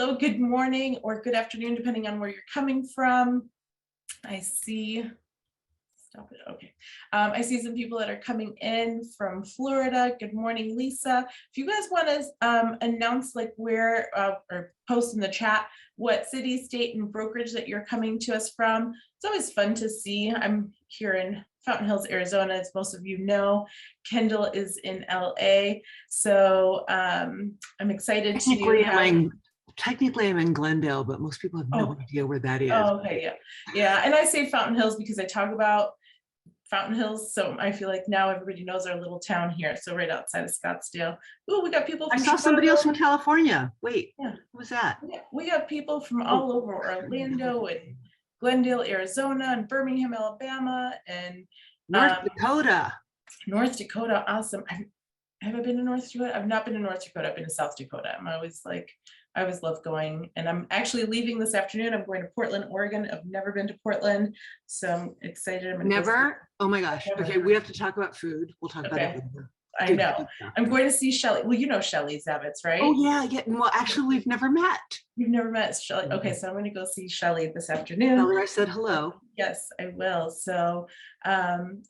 hello, good morning or good afternoon, depending on where you're coming from. I see, stop it, okay. I see some people that are coming in from Florida. Good morning, Lisa. If you guys want to announce like where or post in the chat what city, state, and brokerage that you're coming to us from, it's always fun to see. I'm here in Fountain Hills, Arizona, as most of you know. Kendyl is in LA. So I'm excited to have... Technically, I'm in Glendale, but most people have no idea where that is. Oh, okay, yeah. Yeah, and I say Fountain Hills because I talk about Fountain Hills, so I feel like now everybody knows our little town here. So right outside of Scottsdale. Oh, we got people from I saw somebody else from California. Wait, yeah. What was that? Yeah, we got people from all over Orlando and Glendale, Arizona, and Birmingham, Alabama, and North Dakota. North Dakota, awesome. Have I been to North Dakota? I've not been to North Dakota. I've been to South Dakota. I'm always like, I always love going, and I'm actually leaving this afternoon. I'm going to Portland, Oregon. I've never been to Portland, so I'm excited. Never? Oh my gosh. Never. Okay, we have to talk about food. We'll talk about it later. I know. I'm going to see Shelly. Well, you know Shelly Zavitz, right? Oh yeah, yeah. Well, actually, we've never met. You've never met Shelly. Okay, so I'm going to go see Shelly this afternoon. Tell her I said hello. Yes, I will. So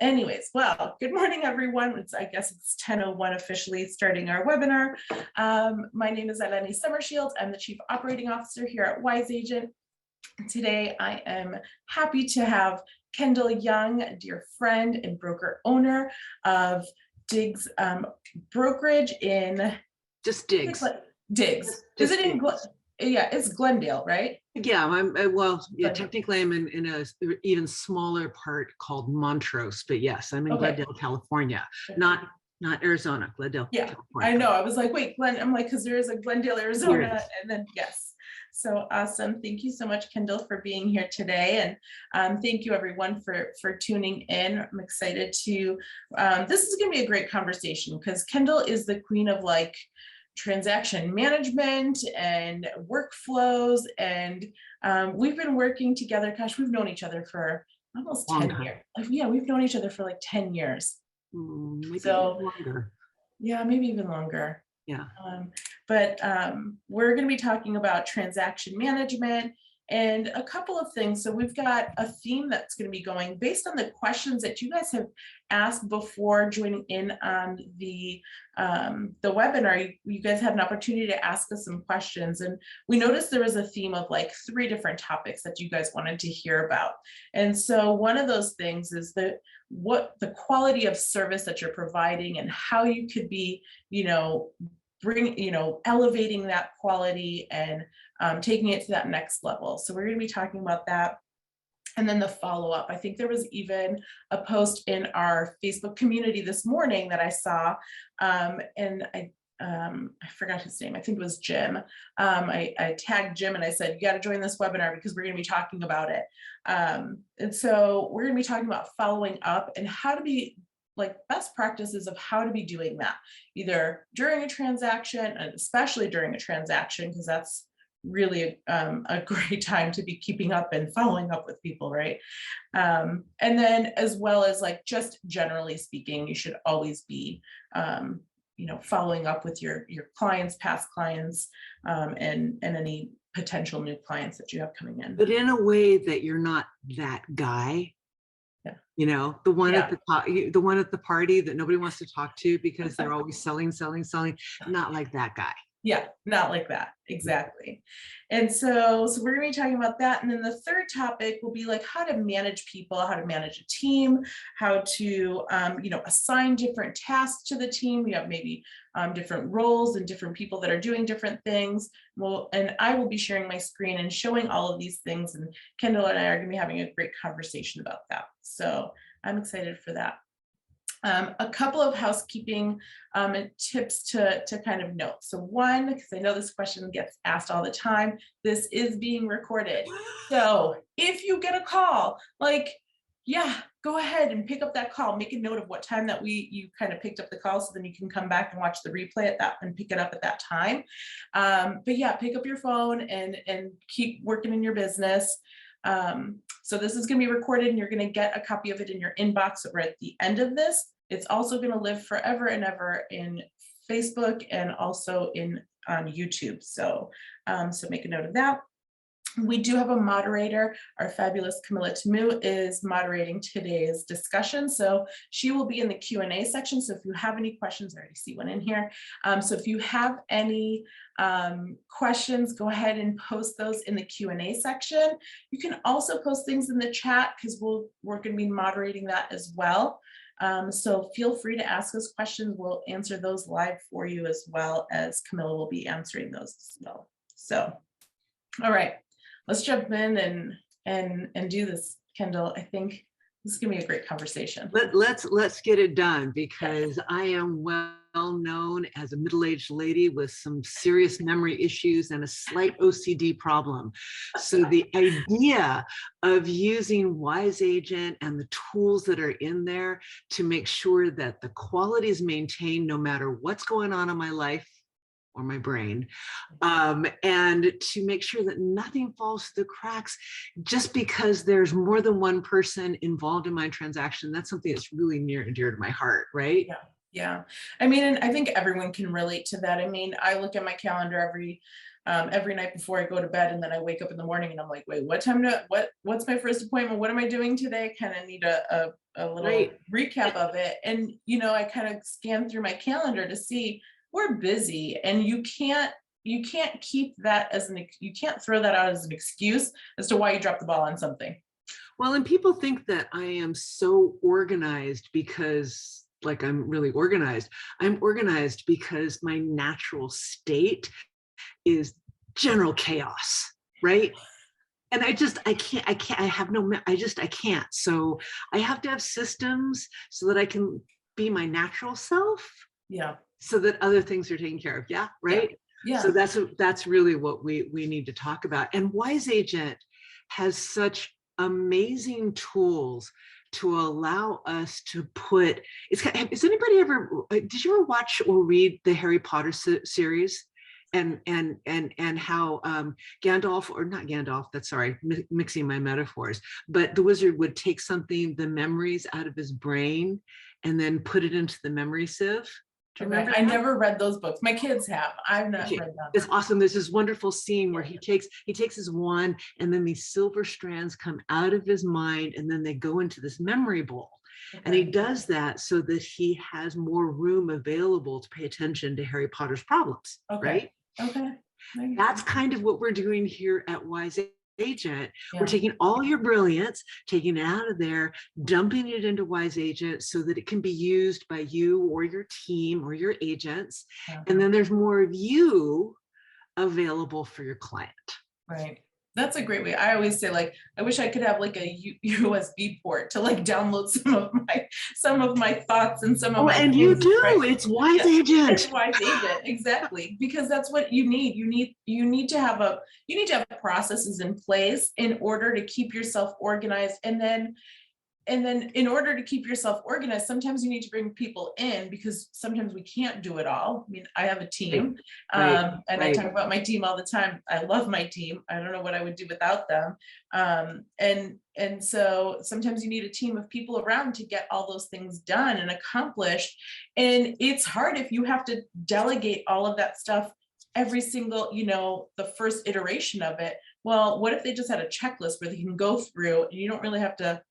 anyways, well, good morning, everyone. I guess it's 10:01 officially starting our webinar. My name is Eleni Summershield. I'm the Chief Operating Officer here at Wise Agent. Today, I am happy to have Kendyl Young, a dear friend and broker owner of Diggs brokerage in just Diggs. Diggs. Is it in yeah, it's Glendale, right? Yeah, well, yeah, technically I'm in a even smaller part called Montrose, but yes, I'm in Glendale, California, not Arizona, Glendale. Yeah, California. I know. I was like, wait, Glen. I'm like, because there is a Glendale, Arizona, and then yes. So awesome. Thank you so much, Kendyl, for being here today. And thank you everyone for tuning in. I'm excited to, this is gonna be a great conversation because Kendyl is the queen of like transaction management and workflows. And we've been working together, gosh, we've known each other for almost 10 years. Yeah, we've known each other for like 10 years. Maybe so longer. Yeah, maybe even longer. Yeah. But we're going to be talking about transaction management and a couple of things. So we've got a theme that's going to be going based on the questions that you guys have asked before joining in on the webinar. You guys had an opportunity to ask us some questions, and we noticed there was a theme of like 3 different topics that you guys wanted to hear about. And so one of those things is what the quality of service that you're providing and how you could be, elevating that quality and taking it to that next level. So we're going to be talking about that. And then the follow-up. I think there was even a post in our Facebook community this morning that I saw, and I forgot his name. I think it was Jim. I tagged Jim and I said, you got to join this webinar because we're going to be talking about it. And so we're going to be talking about following up and how to be like best practices of how to be doing that, either during a transaction and especially during a transaction, because that's really a great time to be keeping up and following up with people, right? And then as well as like just generally speaking, you should always be following up with your clients, past clients, and any potential new clients that you have coming in. But in a way that you're not that guy. Yeah. The one at the party that nobody wants to talk to because they're always selling, not like that guy. Yeah, not like that. Exactly. And so we're going to be talking about that. And then the third topic will be like how to manage people, how to manage a team, how to, assign different tasks to the team. You have maybe different roles and different people that are doing different things. Well, and I will be sharing my screen and showing all of these things. And Kendyl and I are going to be having a great conversation about that. So I'm excited for that. A couple of housekeeping tips to kind of note. So one, because I know this question gets asked all the time, this is being recorded. So if you get a call, go ahead and pick up that call. Make a note of what time that you kind of picked up the call, so then you can come back and watch the replay at that and pick it up at that time. But yeah, pick up your phone and keep working in your business. So this is going to be recorded and you're going to get a copy of it in your inbox or at the end of this. It's also going to live forever and ever in Facebook and also in YouTube. So, so make a note of that. We do have a moderator. Our fabulous Camilla Tamu is moderating today's discussion. So she will be in the Q&A section. So if you have any questions, I already see one in here. So if you have any questions, go ahead and post those in the Q&A section. You can also post things in the chat because we're going to be moderating that as well. So feel free to ask us questions. We'll answer those live for you, as well as Camilla will be answering those as well. So, all right. Let's jump in and do this, Kendyl. I think this is gonna be a great conversation. Let's get it done, because I am well known as a middle-aged lady with some serious memory issues and a slight OCD problem. So the idea of using Wise Agent and the tools that are in there to make sure that the quality is maintained no matter what's going on in my life or my brain, and to make sure that nothing falls through the cracks just because there's more than one person involved in my transaction. That's something that's really near and dear to my heart, right? Yeah, yeah. I mean, and I think everyone can relate to that. I mean, I look at my calendar every night before I go to bed, and then I wake up in the morning and I'm like, wait, what's my first appointment? What am I doing today? Kind of need a little recap of it. And, you know, I kind of scan through my calendar to see we're busy, and you can't keep that as you can't throw that out as an excuse as to why you dropped the ball on something. Well, and people think that I am so organized because, like, I'm really organized. I'm organized because my natural state is general chaos, right? And I can't. So I have to have systems so that I can be my natural self. Yeah. So that other things are taken care of. Yeah, right. Yeah. So that's really what we need to talk about. And Wise Agent has such amazing tools to allow us to put. Has anybody ever? Did you ever watch or read the Harry Potter series? And how Gandalf, or not Gandalf, that's, sorry, mixing my metaphors, but the wizard would take the memories out of his brain and then put it into the memory sieve. I never read those books. My kids have. I've not read them. It's awesome. There's this wonderful scene where he takes his wand, and then these silver strands come out of his mind, and then they go into this memory bowl. Okay. And he does that so that he has more room available to pay attention to Harry Potter's problems, right? Okay. That's kind of what we're doing here at Wise Agent. Yeah. We're taking all your brilliance, taking it out of there, dumping it into Wise Agent so that it can be used by you or your team or your agents. And then there's more of you available for your client. Right. That's a great way. I always say, like, I wish I could have like a USB port to like download some of my thoughts and some of my. And you do. Right? It's Wise Agent. It's Wise Agent, exactly, because that's what you need. You need to have processes in place in order to keep yourself organized, and then in order to keep yourself organized, sometimes you need to bring people in, because sometimes we can't do it all. I mean, I have a team, and I talk about my team all the time. I love my team. I don't know what I would do without them. And so sometimes you need a team of people around to get all those things done and accomplished. And it's hard if you have to delegate all of that stuff every single, the first iteration of it. Well, what if they just had a checklist where they can go through, and you don't have to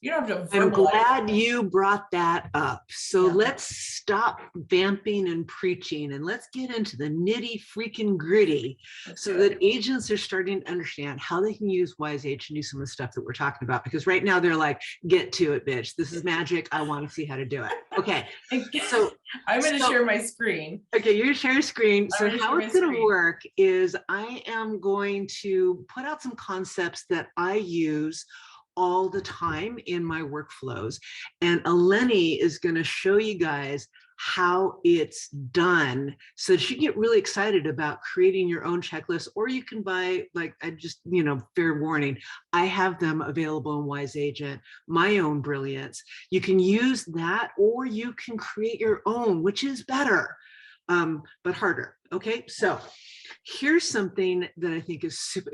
I'm glad you brought that up. So let's stop vamping and preaching, and let's get into the nitty freaking gritty that agents are starting to understand how they can use Wise Agent to do some of the stuff that we're talking about. Because right now they're like, get to it, bitch. This is magic. I want to see how to do it. Okay. So I'm going to share my screen. Okay, you're going to share your screen. So how it's going to work is I am going to put out some concepts that I use all the time in my workflows. And Eleni is going to show you guys how it's done so that you get really excited about creating your own checklist, or you can buy, like, I just, fair warning, I have them available in Wise Agent, my own brilliance. You can use that, or you can create your own, which is better. but harder. Okay, so here's something that I think is super.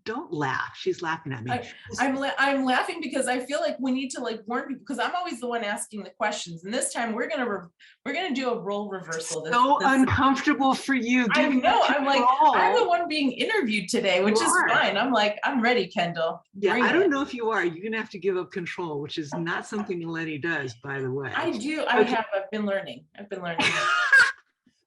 Don't laugh. She's laughing at me. I'm laughing because I feel like we need to like warn people, because I'm always the one asking the questions, and this time we're gonna do a role reversal. So uncomfortable for you. I know. I'm like, I'm the one being interviewed today, which is fine. I'm like, I'm ready, Kendyl. Yeah, I don't know if you are. You're gonna have to give up control, which is not something Lenny does, by the way. I do. I have. I've been learning.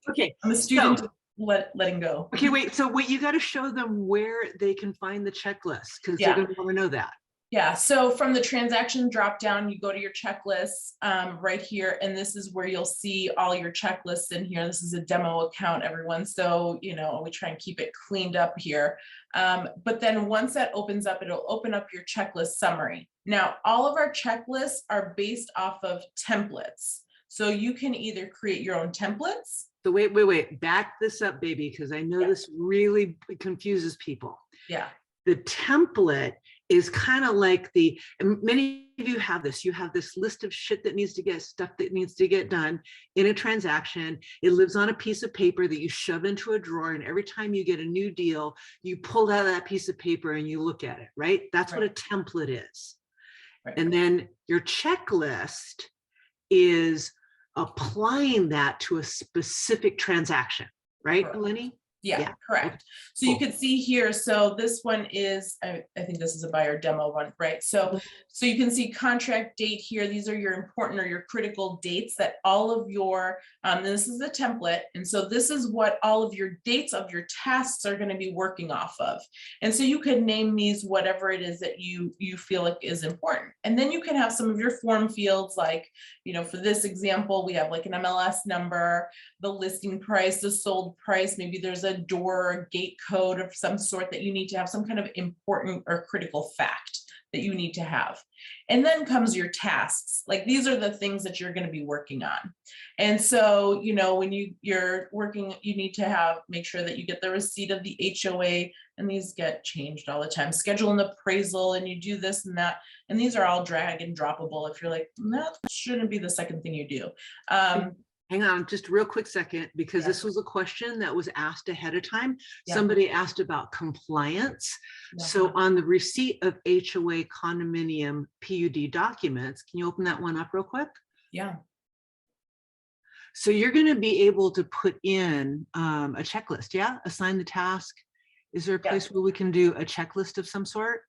Okay, I'm a student. Letting go. Okay, wait. So you got to show them where they can find the checklist, because they're going to want to know that. Yeah. So from the transaction drop down, you go to your checklists right here, and this is where you'll see all your checklists in here. This is a demo account, everyone. So we try and keep it cleaned up here. But then once that opens up, it'll open up your checklist summary. Now, all of our checklists are based off of templates. So you can either create your own templates. So wait, back this up, baby, because I know this really confuses people. Yeah. The template is kind of like many of you have this. You have this list of stuff that needs to get done in a transaction. It lives on a piece of paper that you shove into a drawer, and every time you get a new deal, you pull out that piece of paper and you look at it, right? That's what a template is. Right. And then your checklist is applying that to a specific transaction, right, Lenny? Yeah, correct. So you can see here, so this one is, I think this is a buyer demo one, right? So you can see contract date here. These are your important or your critical dates that all of your, this is the template. And so this is what all of your dates of your tasks are going to be working off of. And so you could name these whatever it is that you feel like is important. And then you can have some of your form fields, like, for this example, we have like an MLS number, the listing price, the sold price, maybe there's a door or gate code of some sort that you need to have, some kind of important or critical fact that you need to have. And then comes your tasks. Like, these are the things that you're going to be working on. And so, when you're working, you need to make sure that you get the receipt of the HOA, and these get changed all the time. Schedule an appraisal, and you do this and that. And these are all drag and droppable. If you're like, that shouldn't be the second thing you do. Hang on just a real quick second, because this was a question that was asked ahead of time. Somebody asked about compliance. So on the receipt of HOA condominium PUD documents, can you open that one up real quick? Yeah. So you're going to be able to put in a checklist. Yeah. Assign the task. Is there a place where we can do a checklist of some sort?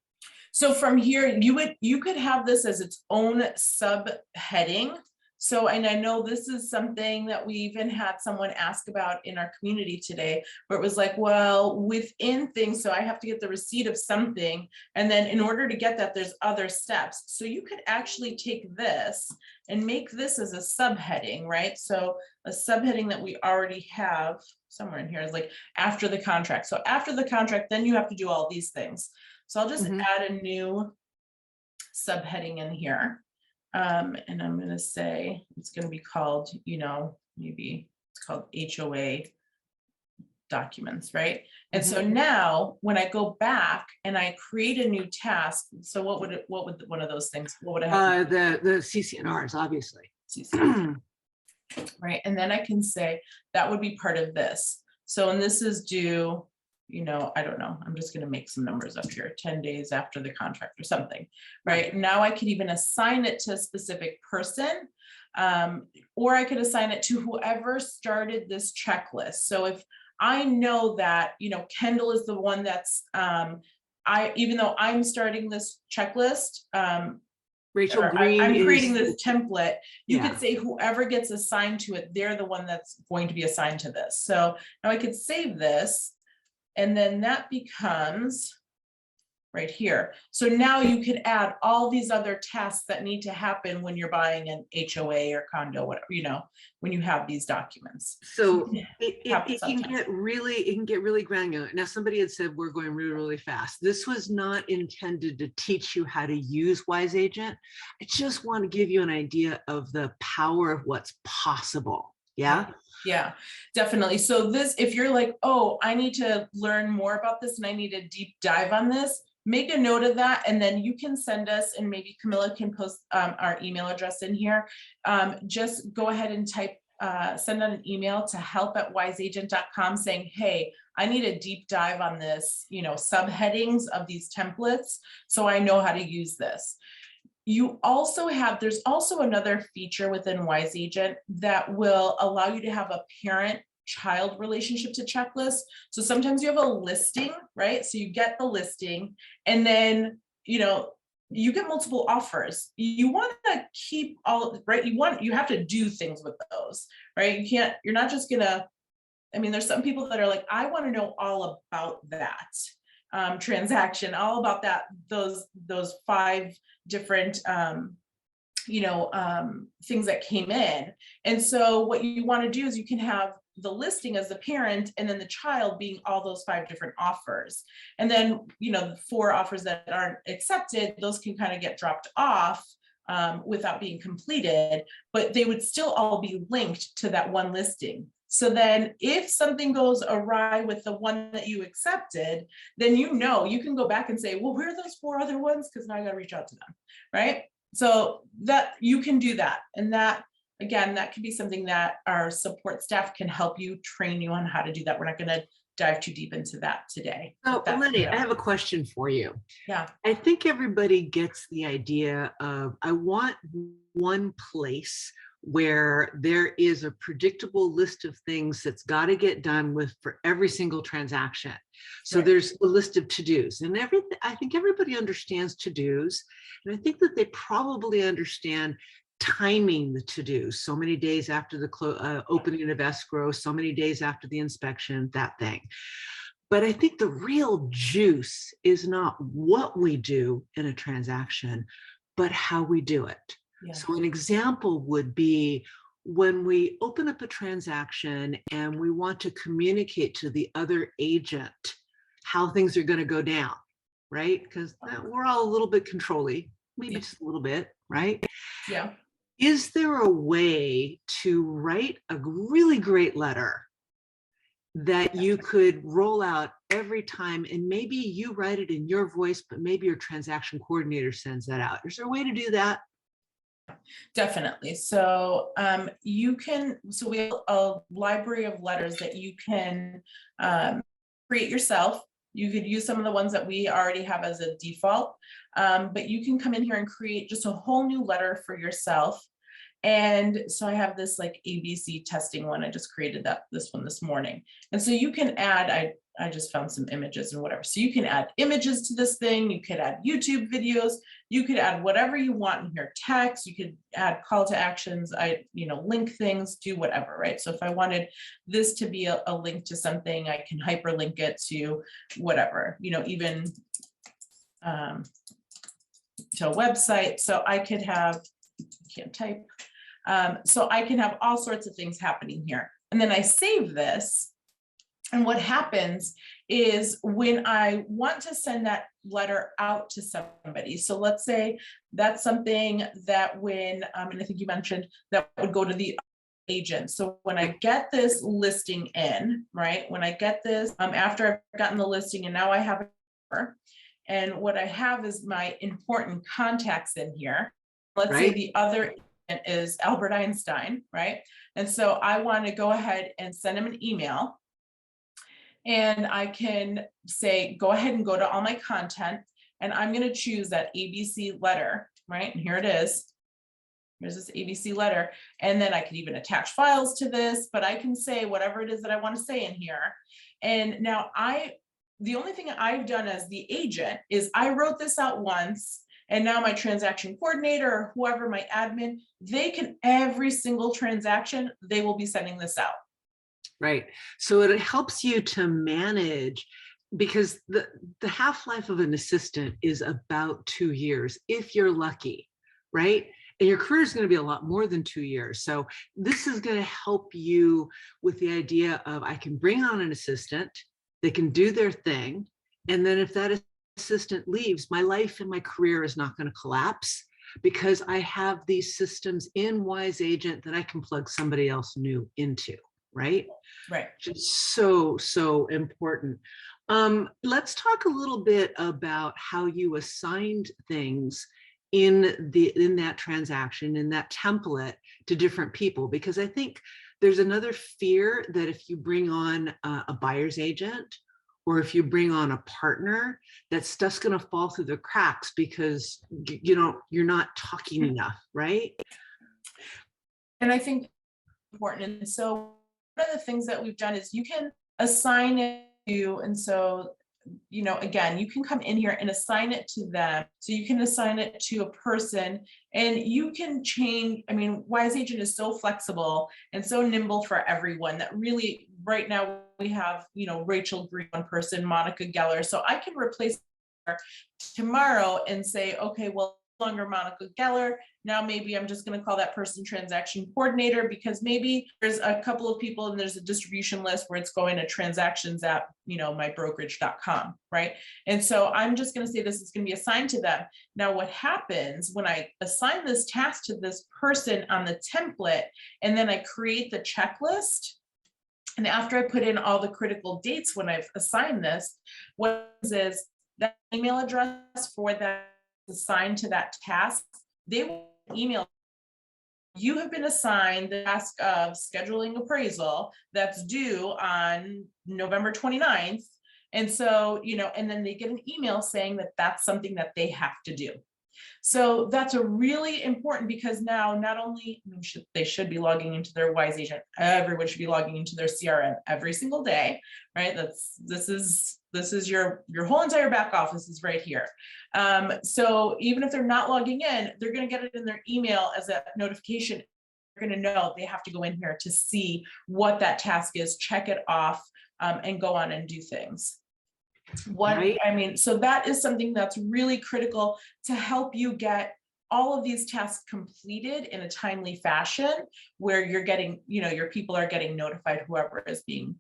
So from here, you could have this as its own subheading. So, and I know this is something that we even had someone ask about in our community today, where it was like, well, within things, so I have to get the receipt of something. And then in order to get that, there's other steps. So you could actually take this and make this as a subheading, right? So a subheading that we already have somewhere in here is like after the contract. So after the contract, then you have to do all these things. So I'll just add a new subheading in here. And I'm going to say it's going to be called, maybe it's called HOA documents, right? And so now when I go back and I create a new task, so what would one of those things, what would I have? The CCNRs, obviously. CCNR. Right. And then I can say that would be part of this. So, and this is due, I don't know, I'm just going to make some numbers up here, 10 days after the contract or something, right? Now I could even assign it to a specific person, or I could assign it to whoever started this checklist. So if I know that, Kendyl is the one that's, even though I'm starting this checklist, Rachel Green, I'm creating this template. You could say whoever gets assigned to it, they're the one that's going to be assigned to this. So now I could save this. And then that becomes right here. So now you could add all these other tasks that need to happen when you're buying an HOA or condo, whatever, when you have these documents. So it can get really granular. Now, somebody had said we're going really, really fast. This was not intended to teach you how to use Wise Agent. I just want to give you an idea of the power of what's possible. Yeah. Yeah, definitely. So this, if you're like, oh, I need to learn more about this and I need a deep dive on this, make a note of that. And then you can send us, and maybe Camilla can post our email address in here. Just go ahead and type send out an email to help@wiseagent.com saying, hey, I need a deep dive on this, subheadings of these templates, so I know how to use this. There's also another feature within Wise Agent that will allow you to have a parent-child relationship to checklist. So sometimes you have a listing, right? So you get the listing, and then, you get multiple offers. You want to keep all, right? You have to do things with those, right? You're not just gonna, there's some people that are like, I want to know all about that transaction, all about those 5 different things that came in. And so what you want to do is you can have the listing as the parent, and then the child being all those 5 different offers. And then, the 4 offers that aren't accepted, those can kind of get dropped off without being completed, but they would still all be linked to that one listing. So then if something goes awry with the one that you accepted, then you can go back and say, well, where are those 4 other ones? Because now I got to reach out to them, right? So that you can do that. And that, again, that could be something that our support staff can help you, train you on how to do that. We're not going to dive too deep into that today. So, Lenny, I have a question for you. Yeah. I think everybody gets the idea of, I want one place where there is a predictable list of things that's got to get done for every single transaction. So Right. There's a list of to-dos, and I think everybody understands to-dos, and I think that they probably understand timing the to-dos. So many days after the opening of escrow, so many days after the inspection, that thing. But I think the real juice is not what we do in a transaction, but how we do it. Yeah. So an example would be when we open up a transaction and we want to communicate to the other agent how things are going to go down, right? Because we're all a little bit controlly, maybe just a little bit, right? Yeah. Is there a way to write a really great letter that you could roll out every time, and maybe you write it in your voice, but maybe your transaction coordinator sends that out? Is there a way to do that? Definitely. So we have a library of letters that you can create yourself. You could use some of the ones that we already have as a default, but you can come in here and create just a whole new letter for yourself. And so I have this like ABC testing one. I just created this one this morning. And so you can add, I just found some images and whatever. So you can add images to this thing. You could add YouTube videos. You could add whatever you want in here, text. You could add call to actions. Link things, do whatever, right? So if I wanted this to be a link to something, I can hyperlink it to whatever, even to a website. So I could have, I can't type. So I can have all sorts of things happening here. And then I save this. And what happens is when I want to send that letter out to somebody, so let's say that's something that and I think you mentioned that would go to the agent. So when I get this listing in, right, when I get this, after I've gotten the listing and now I have it, and what I have is my important contacts in here. Let's say the other agent is Albert Einstein, right? And so I want to go ahead and send him an email. And I can say, go ahead and go to all my content, and I'm going to choose that ABC letter, right? And here it is. There's this ABC letter. And then I could even attach files to this, but I can say whatever it is that I want to say in here. And now the only thing I've done as the agent is I wrote this out once, and now my transaction coordinator or whoever, my admin, every single transaction, they will be sending this out. Right. So it helps you to manage, because the half-life of an assistant is about 2 years, if you're lucky, right? And your career is going to be a lot more than 2 years. So this is going to help you with the idea of, I can bring on an assistant, they can do their thing. And then if that assistant leaves, my life and my career is not going to collapse, because I have these systems in Wise Agent that I can plug somebody else new into. Right? Right. Just so important. Let's talk a little bit about how you assigned things in that transaction, in that template, to different people, because I think there's another fear that if you bring on a buyer's agent, or if you bring on a partner, that stuff's going to fall through the cracks because you're not talking enough, right? And I think important. And so one of the things that we've done is you can assign it to, and so, again, you can come in here and assign it to them. So you can assign it to a person and you can change. I mean, Wise Agent is so flexible and so nimble for everyone that really right now we have, Rachel Green, one person, Monica Geller. So I can replace her tomorrow and say, okay, well, no longer Monica Geller. Now maybe I'm just going to call that person transaction coordinator, because maybe there's a couple of people and there's a distribution list where it's going to transactions at, mybrokerage.com, right? And so I'm just going to say this is going to be assigned to them. Now, what happens when I assign this task to this person on the template, and then I create the checklist, and after I put in all the critical dates when I've assigned this, what is that email address for that assigned to that task, they will email, you have been assigned the task of scheduling appraisal that's due on November 29th. And so, and then they get an email saying that that's something that they have to do. So that's a really important, because now not only they should be logging into their Wise Agent, everyone should be logging into their CRM every single day, right? This is your whole entire back office is right here. So even if they're not logging in, they're going to get it in their email as a notification. They're going to know they have to go in here to see what that task is, check it off, and go on and do things. Right. So that is something that's really critical to help you get all of these tasks completed in a timely fashion, where you're getting, your people are getting notified, whoever is being,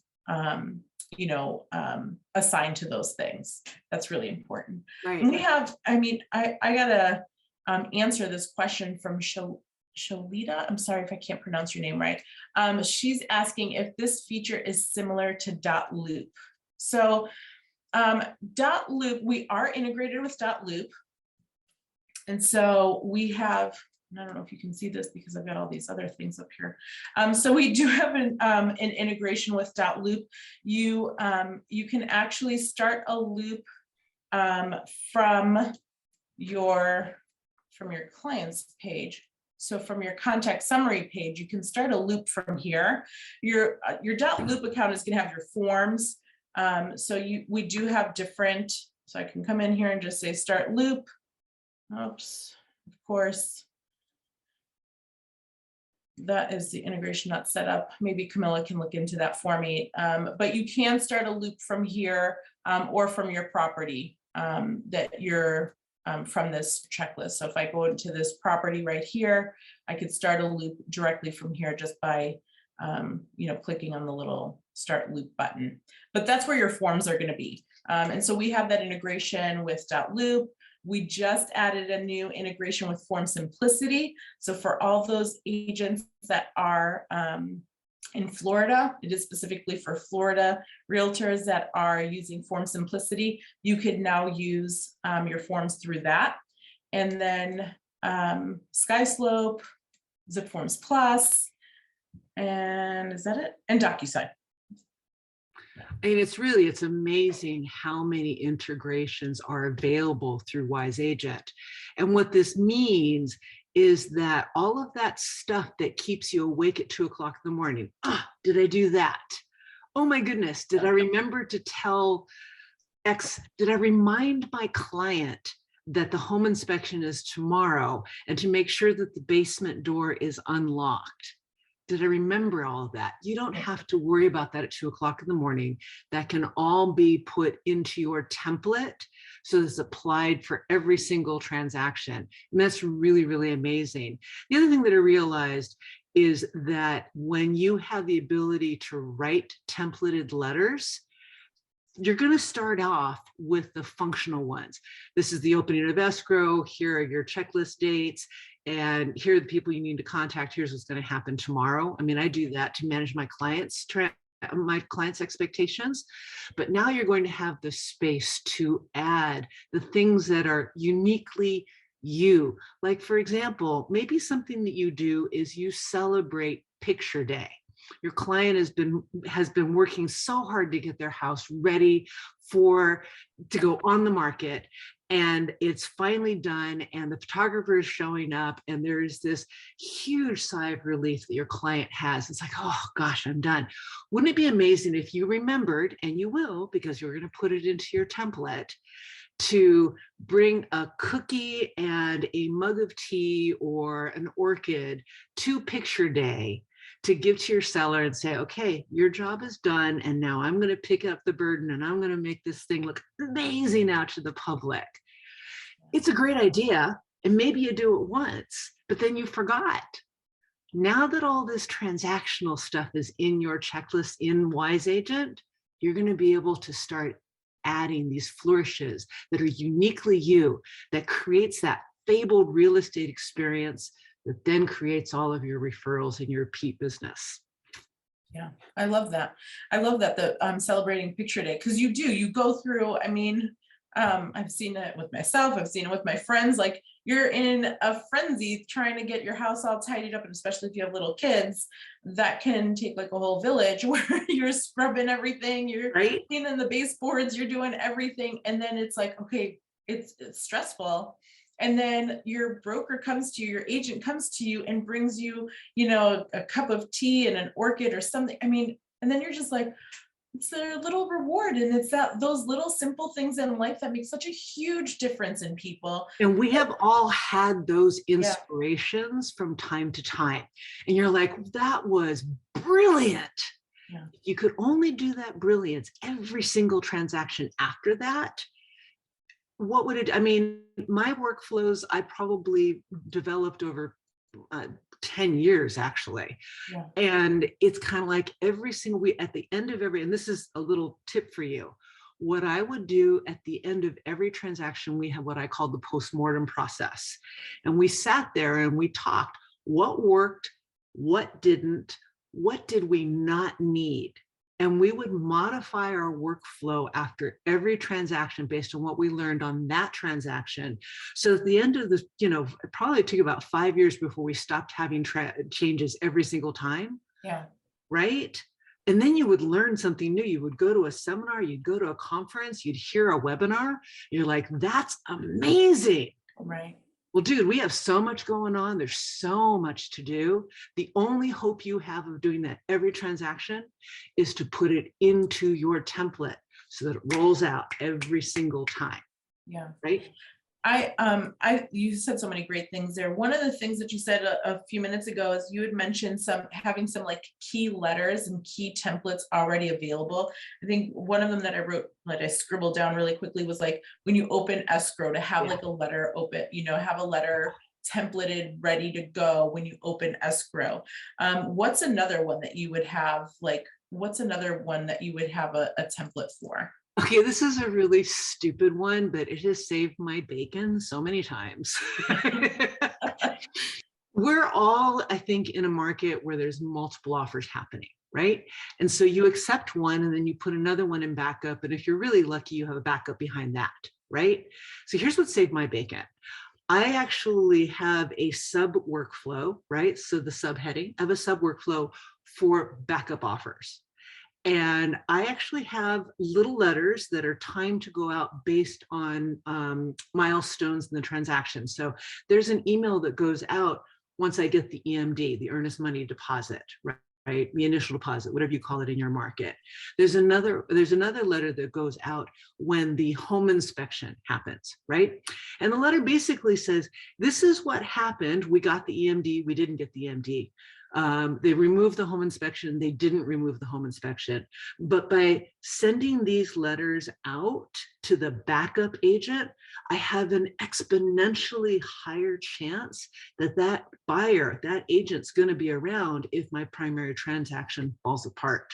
assigned to those things. That's really important. Right. And we have, I gotta answer this question from Shalita. I'm sorry if I can't pronounce your name right. She's asking if this feature is similar to .loop. So .loop, we are integrated with .loop. And so we have, I don't know if you can see this because I've got all these other things up here. So we do have an integration with .loop. You can actually start a loop from your client's page. So from your contact summary page, you can start a loop from here. Your .loop account is going to have your forms. We do have different, so I can come in here and just say start loop. Oops, of course. That is the integration not set up. Maybe Camilla can look into that for me. But you can start a loop from here or from your property that you're from this checklist. So if I go into this property right here, I could start a loop directly from here just by clicking on the little start loop button. But that's where your forms are going to be. And so we have that integration with .loop. We just added a new integration with Form Simplicity. So for all those agents that are in Florida, it is specifically for Florida realtors that are using Form Simplicity, you could now use your forms through that. And then SkySlope, Zip Forms Plus, and is that it? And DocuSign. And it's amazing how many integrations are available through Wise Agent. And what this means is that all of that stuff that keeps you awake at 2 o'clock in the morning, did I do that? Oh my goodness, did I remember to tell X, did I remind my client that the home inspection is tomorrow and to make sure that the basement door is unlocked? Did I remember all of that? You don't have to worry about that at 2 o'clock in the morning. That can all be put into your template so it's applied for every single transaction. And that's really, really amazing. The other thing that I realized is that when you have the ability to write templated letters, you're going to start off with the functional ones. This is the opening of escrow. Here are your checklist dates. And here are the people you need to contact. Here's what's going to happen tomorrow. I mean, I do that to manage my clients' expectations. But now you're going to have the space to add the things that are uniquely you. Like, for example, maybe something that you do is you celebrate picture day. Your client has been working so hard to get their house ready to go on the market, and it's finally done, and the photographer is showing up, and there's this huge sigh of relief that your client has. It's like, oh gosh, I'm done. Wouldn't it be amazing if you remembered, and you will, because you're going to put it into your template, to bring a cookie and a mug of tea or an orchid to picture day to give to your seller and say, okay, your job is done, and now I'm going to pick up the burden and I'm going to make this thing look amazing out to the public. It's a great idea, and maybe you do it once, but then you forgot. Now that all this transactional stuff is in your checklist in Wise Agent, you're going to be able to start adding these flourishes that are uniquely you, that creates that fabled real estate experience that then creates all of your referrals and your repeat business. Yeah, I love that. I love that, the celebrating picture day, because you go through, I mean, I've seen it with myself, I've seen it with my friends, like you're in a frenzy trying to get your house all tidied up, and especially if you have little kids, that can take like a whole village where you're scrubbing everything, you're cleaning the baseboards, you're doing everything, and then it's like, okay, it's stressful. And then your broker comes to you, your agent comes to you and brings you, a cup of tea and an orchid or something. I mean, and then you're just like, it's a little reward. And it's those little simple things in life that make such a huge difference in people. And we have all had those inspirations from time to time. And you're like, that was brilliant. Yeah. You could only do that brilliance every single transaction after that. What would it, I mean, my workflows, I probably developed over 10 years actually. Yeah. And it's kind of like every single week at the end of and this is a little tip for you. What I would do at the end of every transaction, we have what I call the postmortem process. And we sat there and we talked, what worked, what didn't, what did we not need? And we would modify our workflow after every transaction based on what we learned on that transaction. So at the end of this, it probably took about 5 years before we stopped having changes every single time. Yeah. Right. And then you would learn something new. You would go to a seminar, you'd go to a conference, you'd hear a webinar. You're like, that's amazing. Right. Well, dude, we have so much going on. There's so much to do. The only hope you have of doing that every transaction is to put it into your template so that it rolls out every single time. Yeah. Right. You said so many great things there. One of the things that you said a few minutes ago is you had mentioned having some like key letters and key templates already available. I think one of them that I wrote, that I scribbled down really quickly, was like when you open escrow, to have like a letter open, have a letter templated ready to go when you open escrow. What's another one that you would have, a template for? Okay, this is a really stupid one, but it has saved my bacon so many times. We're all, I think, in a market where there's multiple offers happening, right? And so you accept one and then you put another one in backup. And if you're really lucky, you have a backup behind that, right? So here's what saved my bacon. I actually have a sub workflow, right? So the subheading of a sub workflow for backup offers. And I actually have little letters that are timed to go out based on milestones in the transaction. So there's an email that goes out once I get the EMD, the earnest money deposit, right? The initial deposit, whatever you call it in your market. There's another letter that goes out when the home inspection happens, right? And the letter basically says, this is what happened. We got the EMD, we didn't get the EMD. They removed the home inspection, they didn't remove the home inspection. But by sending these letters out to the backup agent, I have an exponentially higher chance that that buyer, that agent's going to be around if my primary transaction falls apart.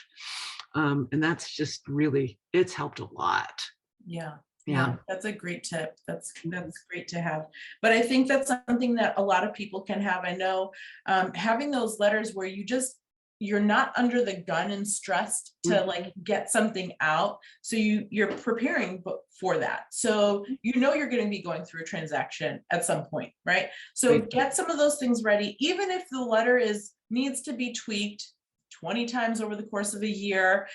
And that's just really, it's helped a lot. Yeah. Yeah, that's a great tip. That's great to have. But I think that's something that a lot of people can have. I know having those letters where you're not under the gun and stressed to like get something out. So you're preparing for that. So you're going to be going through a transaction at some point, right? So get some of those things ready. Even if the letter needs to be tweaked, 20 times over the course of a year,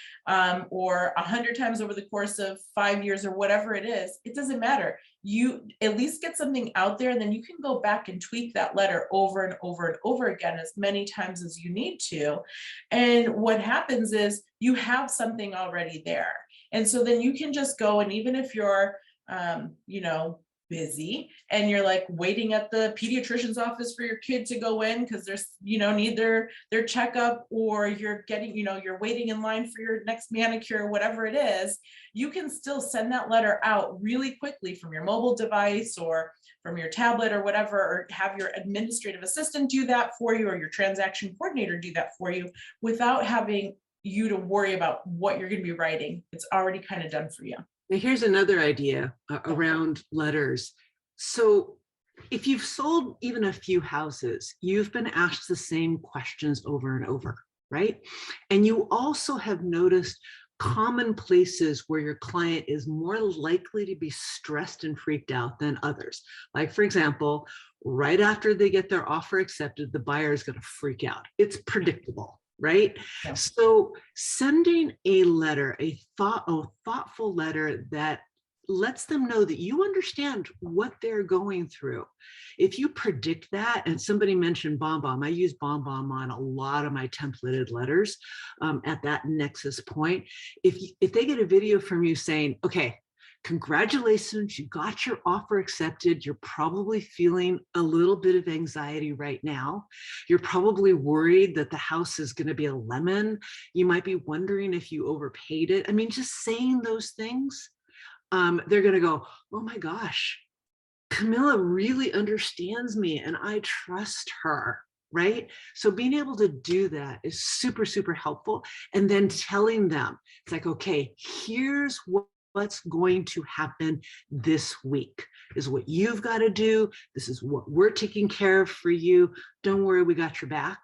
or 100 times over the course of 5 years, or whatever it is, it doesn't matter. You at least get something out there, and then you can go back and tweak that letter over and over and over again as many times as you need to. And what happens is you have something already there. And so then you can just go, and even if you're, busy and you're like waiting at the pediatrician's office for your kid to go in because there's, need their checkup, or you're getting, you're waiting in line for your next manicure, whatever it is, you can still send that letter out really quickly from your mobile device or from your tablet or whatever, or have your administrative assistant do that for you, or your transaction coordinator do that for you, without having you to worry about what you're going to be writing. It's already kind of done for you. Now, here's another idea around letters. So if you've sold even a few houses, you've been asked the same questions over and over, right? And you also have noticed common places where your client is more likely to be stressed and freaked out than others. Like, for example, right after they get their offer accepted, the buyer is going to freak out. It's predictable. Right? Yeah. So sending a letter, a thoughtful letter that lets them know that you understand what they're going through. If you predict that, and somebody mentioned BombBomb, I use BombBomb on a lot of my templated letters at that nexus point. If they get a video from you saying, okay, congratulations, you got your offer accepted. You're probably feeling a little bit of anxiety right now. You're probably worried that the house is going to be a lemon. You might be wondering if you overpaid it. I mean, just saying those things, they're going to go, oh my gosh, Camilla really understands me and I trust her. Right? So being able to do that is super, super helpful. And then telling them, it's like, okay, here's what's going to happen this week. This is what you've got to do. This is what we're taking care of for you. Don't worry, we got your back.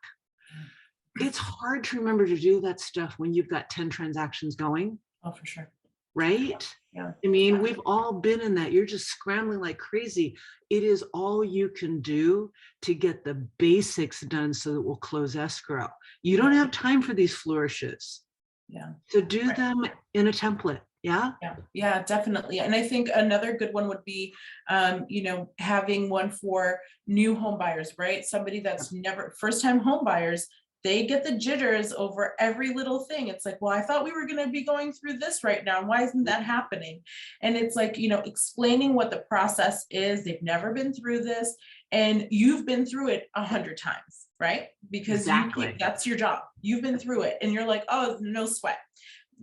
It's hard to remember to do that stuff when you've got 10 transactions going. Oh, for sure. Right? Yeah. I mean, we've all been in that. You're just scrambling like crazy. It is all you can do to get the basics done so that we'll close escrow. You don't have time for these flourishes. Yeah. So do them in a template. Yeah. Yeah, definitely. And I think another good one would be, having one for new home buyers, right? Somebody that's never, first time home buyers, they get the jitters over every little thing. It's like, well, I thought we were going to be going through this right now. Why isn't that happening? And it's like, explaining what the process is. They've never been through this, and you've been through it 100 times, right? Because that's your job. You've been through it, and you're like, oh, no sweat.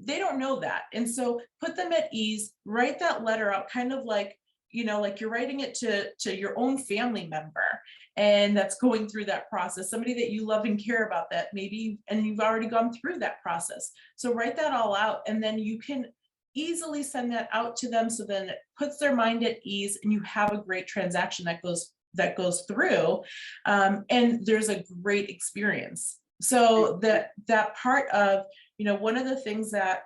They don't know that. And so put them at ease, write that letter out, kind of like, like you're writing it to your own family member, and that's going through that process, somebody that you love and care about, that maybe, and you've already gone through that process. So write that all out, and then you can easily send that out to them. So then it puts their mind at ease, and you have a great transaction that goes through, and there's a great experience. So that part of, one of the things that,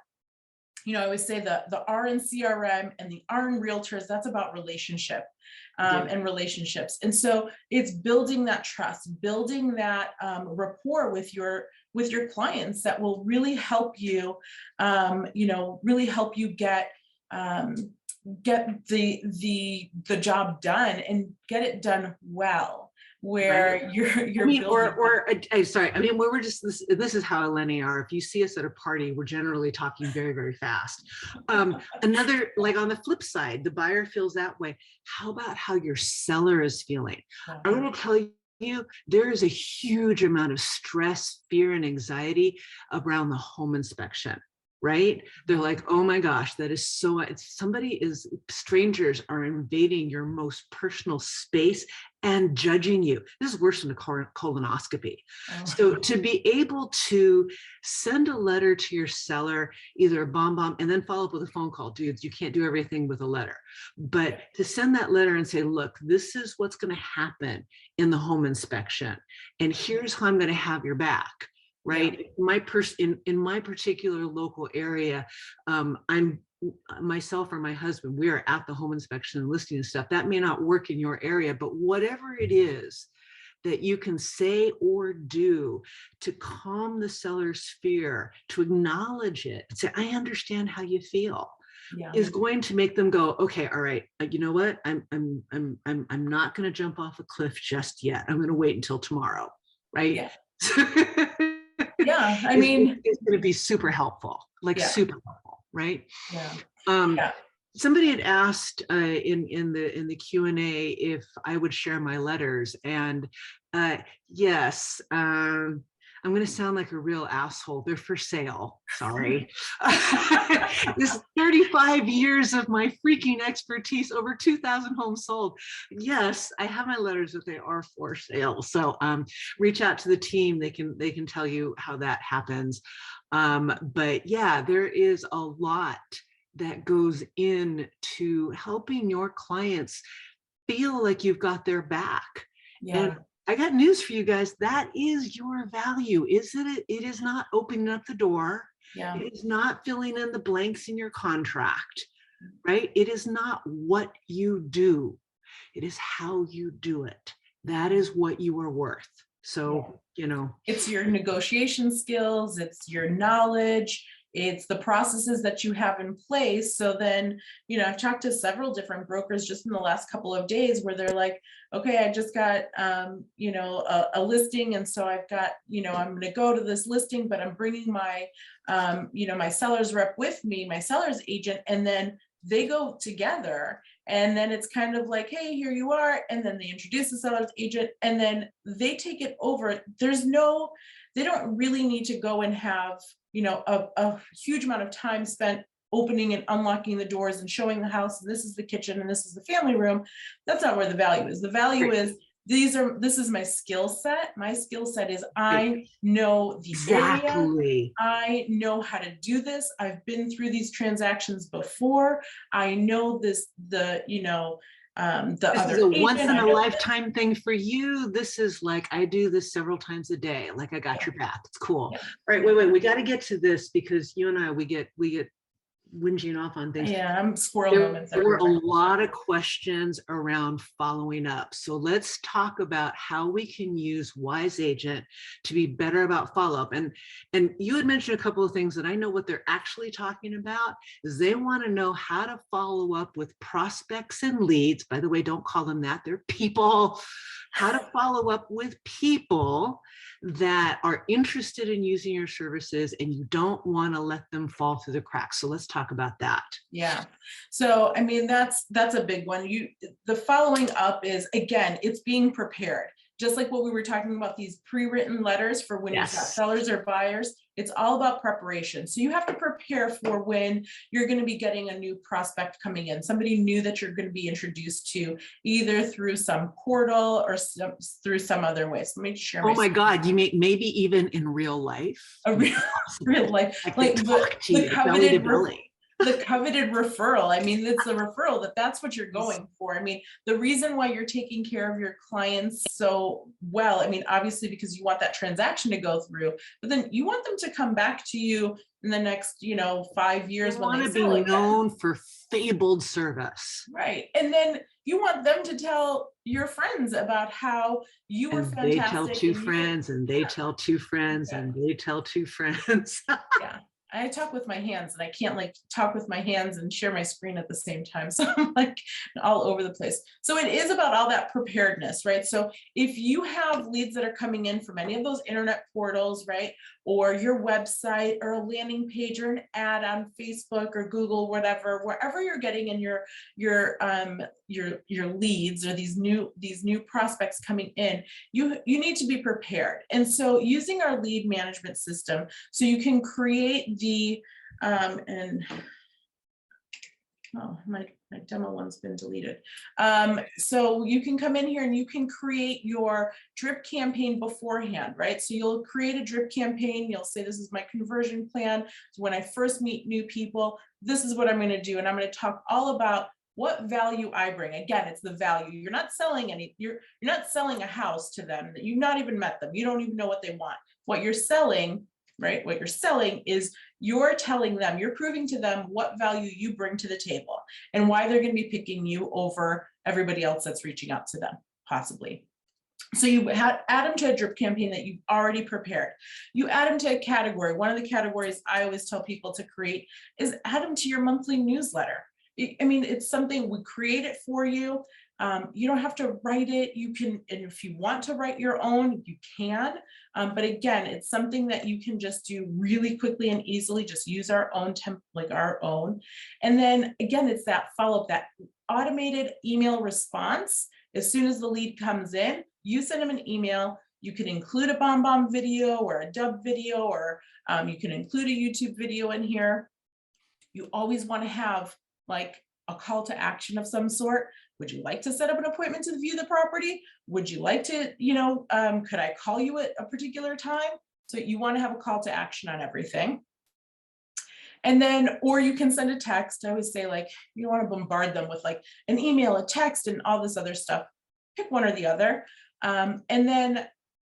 I always say the R in CRM and the R in realtors, that's about relationship and relationships. And so it's building that trust, building that rapport with your clients that will really help you, really help you get the job done, and get it done well. Where you're sorry. I mean, we're just, this is how Eleni are. If you see us at a party, we're generally talking very, very fast. Another, like on the flip side, the buyer feels that way. How about how your seller is feeling? I'm going to tell you, there is a huge amount of stress, fear, and anxiety around the home inspection. Right? They're like, oh my gosh, that is so, strangers are invading your most personal space and judging you. This is worse than a colonoscopy. Oh. So to be able to send a letter to your seller, either a BombBomb, and then follow up with a phone call. Dudes, you can't do everything with a letter. But to send that letter and say, look, this is what's going to happen in the home inspection, and here's how I'm going to have your back. Right. Yeah. In my particular local area, I'm myself or my husband, we are at the home inspection and listing and stuff. That may not work in your area, but whatever it is, that you can say or do to calm the seller's fear, to acknowledge it and say, I understand how you feel, is going to make them go, okay, all right, you know what? I'm not going to jump off a cliff just yet. I'm going to wait until tomorrow, right? Yeah. Yeah, I mean, it's going to be super helpful, like super helpful, right? Yeah. Somebody had asked in the Q&A if I would share my letters, and yes, I'm going to sound like a real asshole. They're for sale. Sorry. This 35 years of my freaking expertise, over 2,000 homes sold. Yes, I have my letters, but they are for sale. So reach out to the team. They can tell you how that happens. But yeah, there is a lot that goes into helping your clients feel like you've got their back. Yeah. And I got news for you guys. That is your value, isn't it? It is not opening up the door. Yeah. It is not filling in the blanks in your contract, right? It is not what you do. It is how you do it. That is what you are worth. So, you know, it's your negotiation skills, it's your knowledge, it's the processes that you have in place. So then, you know, I've talked to several different brokers just in the last couple of days where they're like, okay, I just got, you know, a listing. And so I've got, you know, I'm going to go to this listing, but I'm bringing my, you know, my seller's rep with me, my seller's agent, and then they go together. And then it's kind of like, hey, here you are. And then they introduce the seller's agent and then they take it over. There's no, they don't really need to go and have, you know, a huge amount of time spent opening and unlocking the doors and showing the house. And this is the kitchen and this is the family room. That's not where the value is. The value is this is my skill set. My skill set is I know the area. I know how to do this. I've been through these transactions before. I know this, you know, this is a once in a lifetime thing for you. This is like, I do this several times a day. Like I got your back. It's cool. All right, wait. We got to get to this because you and I, we get whinging off on things. Yeah, I'm squirreling. There were a lot of questions around following up. So let's talk about how we can use Wise Agent to be better about follow-up. And you had mentioned a couple of things that I know what they're actually talking about is they want to know how to follow up with prospects and leads. By the way, don't call them that. They're people. How to follow up with people that are interested in using your services and you don't want to let them fall through the cracks. So let's talk about that. Yeah. So, I mean, that's a big one. The following up is, again, it's being prepared. Just like what we were talking about, these pre-written letters for when you've got sellers or buyers, it's all about preparation. So you have to prepare for when you're going to be getting a new prospect coming in, somebody new that you're going to be introduced to either through some portal or through some other way. So let me share. Oh my God, you mean maybe even in real life? A real life, like the coveted referral. I mean, it's the referral that's what you're going for. I mean, the reason why you're taking care of your clients so well, I mean, obviously because you want that transaction to go through, but then you want them to come back to you in the next, you know, 5 years when they sell be known for fabled service. Right. And then you want them to tell your friends about how you were fantastic. They tell two friends and they tell two friends and they tell two friends. Yeah. I talk with my hands and I can't like talk with my hands and share my screen at the same time. So I'm like all over the place. So it is about all that preparedness, right? So if you have leads that are coming in from any of those internet portals, right? Or your website or a landing page or an ad on Facebook or Google, whatever, wherever you're getting in your leads or these new prospects coming in, you need to be prepared. And so using our lead management system, so you can create the my demo one's been deleted. So you can come in here and you can create your drip campaign beforehand, right? So you'll create a drip campaign. You'll say, this is my conversion plan. So when I first meet new people, this is what I'm going to do. And I'm going to talk all about what value I bring. Again, it's the value. You're not selling you're not selling a house to them that you've not even met them. You don't even know what they want. What you're selling, right? What you're selling is you're telling them, you're proving to them what value you bring to the table and why they're going to be picking you over everybody else that's reaching out to them, possibly. So you add them to a drip campaign that you've already prepared. You add them to a category. One of the categories I always tell people to create is add them to your monthly newsletter. I mean, it's something we create it for you. You don't have to write it. You can, and if you want to write your own, you can. But again, it's something that you can just do really quickly and easily. Just use our own like our own. And then again, it's that follow-up, that automated email response. As soon as the lead comes in, you send them an email. You can include a bomb video or a dub video, or you can include a YouTube video in here. You always want to have like a call to action of some sort. Would you like to set up an appointment to view the property? Would you like to, could I call you at a particular time? So you want to have a call to action on everything. And then, or you can send a text. I always say, like, you don't want to bombard them with like an email, a text, and all this other stuff. Pick one or the other. And then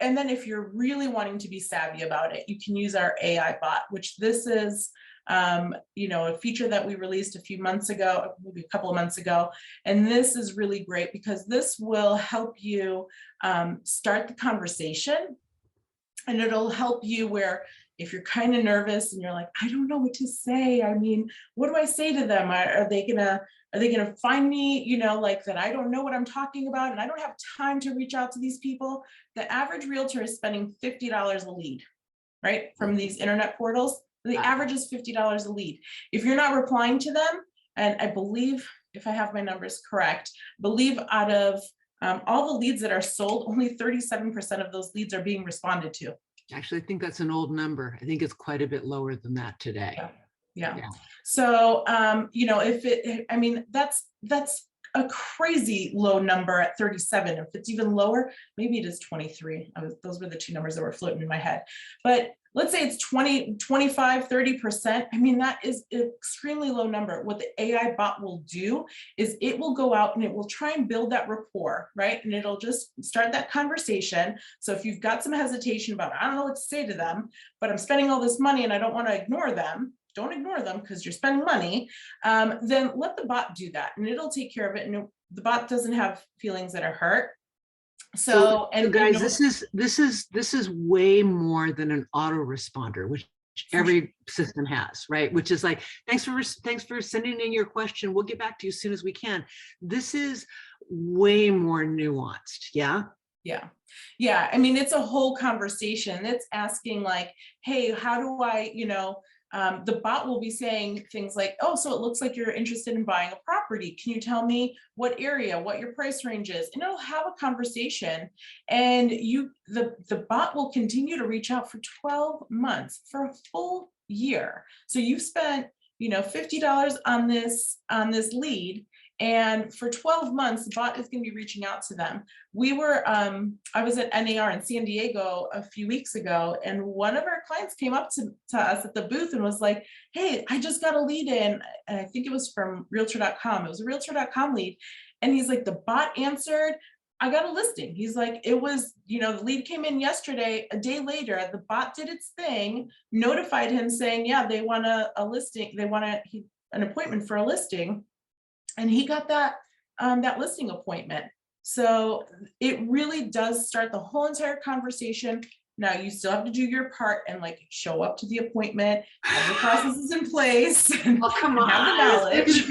if you're really wanting to be savvy about it, you can use our AI bot, which this is, a feature that we released a few months ago, maybe a couple of months ago. And this is really great because this will help you start the conversation, and it'll help you where if you're kind of nervous and you're like, I don't know what to say. I mean, what do I say to them? Are they gonna find me, like that I don't know what I'm talking about and I don't have time to reach out to these people? The average realtor is spending $50 a lead, right? From these internet portals. The average is $50 a lead. If you're not replying to them, and I believe, if I have my numbers correct, out of all the leads that are sold, only 37% of those leads are being responded to. Actually, I think that's an old number. I think it's quite a bit lower than that today. Yeah. So, that's a crazy low number at 37. If it's even lower, maybe it is 23. Those were the two numbers that were floating in my head. But let's say it's 20, 25, 30%. I mean, that is an extremely low number. What the AI bot will do is it will go out and it will try and build that rapport, right? And it'll just start that conversation. So if you've got some hesitation about, I don't know what to say to them, but I'm spending all this money and I don't want to ignore them, don't ignore them because you're spending money, then let the bot do that and it'll take care of it. And the bot doesn't have feelings that are hurt. So guys, this is way more than an autoresponder, which every system has, right? Which is like, thanks for sending in your question. We'll get back to you as soon as we can. This is way more nuanced. Yeah. Yeah. I mean, it's a whole conversation. It's asking like, hey, how do I, the bot will be saying things like, oh, so it looks like you're interested in buying a property. Can you tell me what area, what your price range is? And it'll have a conversation, and the bot will continue to reach out for 12 months, for a full year. So you've spent, $50 on this lead. And for 12 months, the bot is going to be reaching out to them. I was at NAR in San Diego a few weeks ago, and one of our clients came up to us at the booth and was like, hey, I just got a lead in, and I think it was from Realtor.com. It was a Realtor.com lead. And he's like, the bot answered, I got a listing. He's like, it was, the lead came in yesterday, a day later, the bot did its thing, notified him saying, yeah, they want a listing. They want an appointment for a listing. And he got that listing appointment. So it really does start the whole entire conversation. Now you still have to do your part and like show up to the appointment, have the processes in place, and come on, have the knowledge.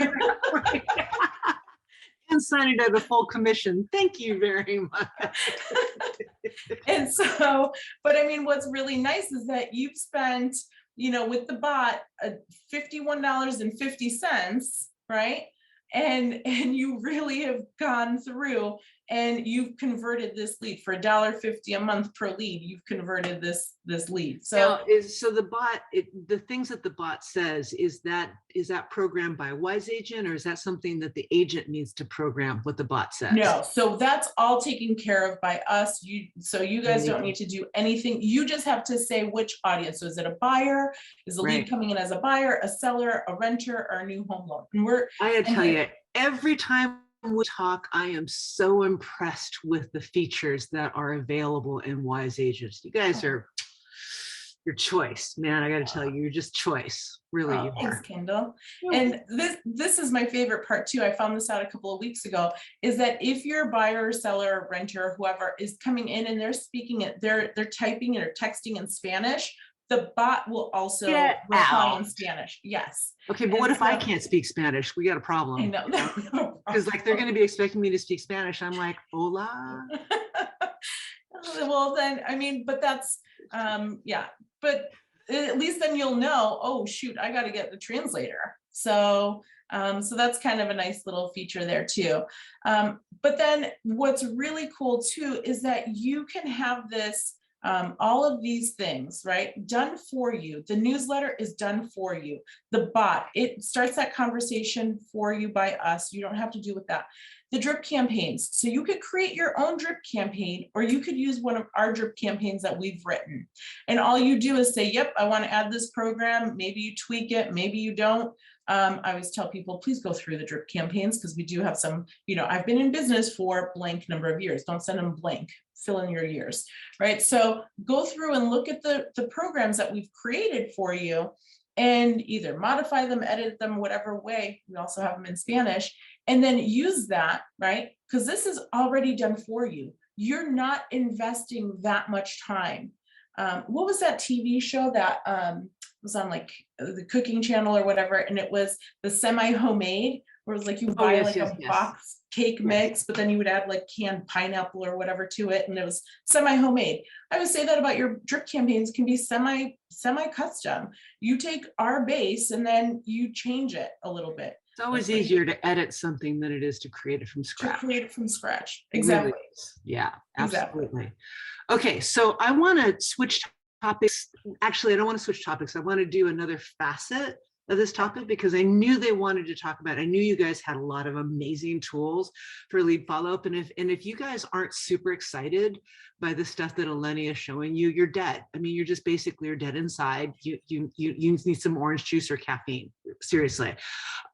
And sign it at a full commission. Thank you very much. And so, but I mean, what's really nice is that you've spent, with the bot, $51.50, right? And you really have gone through and you've converted this lead for $1.50 a month per lead. You've converted this lead. So now, the bot, the things that the bot says, is that programmed by a wise agent, or is that something that the agent needs to program what the bot says? No, so that's all taken care of by us. So you guys don't need to do anything. You just have to say which audience. So is it a buyer? Is the lead coming in as a buyer, a seller, a renter, or a new home loan? And I gotta tell you, every time we talk, I am so impressed with the features that are available in Wise Agents. You guys are Your choice, man. I got to tell you, you're just choice. Really, Oh, you thanks, are. Kendall. Yeah. And this is my favorite part too. I found this out a couple of weeks ago, is that if your buyer, seller, renter, whoever is coming in and they're speaking it, they're typing it or texting in Spanish, the bot will also Get reply out. in Spanish. Yes. Okay, but And what if I so- can't speak Spanish? We got a I problem. know. Because like they're going to be expecting me to speak Spanish. I'm like, hola. Well, then, I mean, but that's, yeah, but at least then you'll know, oh, shoot, I got to get the translator. So, so that's kind of a nice little feature there too. But then what's really cool too, is that you can have this, all of these things, right, done for you. The newsletter is done for you. The bot, it starts that conversation for you by us. You don't have to do with that. The drip campaigns. So you could create your own drip campaign, or you could use one of our drip campaigns that we've written. And all you do is say, yep, I want to add this program. Maybe you tweak it, maybe you don't. I always tell people, please go through the drip campaigns, because we do have some, you know, I've been in business for blank number of years. Don't send them blank, fill in your years, right? So go through and look at the programs that we've created for you, and either modify them, edit them, whatever way. We also have them in Spanish, and then use that, right? Because this is already done for you. You're not investing that much time. What was that TV show that was on like the cooking channel or whatever, and it was the semi-homemade, where it was like you buy yes, like yes, a yes. box cake mix, but then you would add like canned pineapple or whatever to it, and it was semi-homemade. I would say that about your drip campaigns, can be semi-custom. You take our base and then you change it a little bit. It's always easier to edit something than it is to create it from scratch. To create it from scratch. It Exactly. really is. Yeah, absolutely. Exactly. Okay, so I want to switch topics. Actually, I don't want to switch topics. I want to do another facet of this topic, because I knew they wanted to talk about it. I knew you guys had a lot of amazing tools for lead follow-up. And if you guys aren't super excited by the stuff that Eleni is showing you, you're dead. I mean, you're just basically, you're dead inside. You need some orange juice or caffeine. Seriously.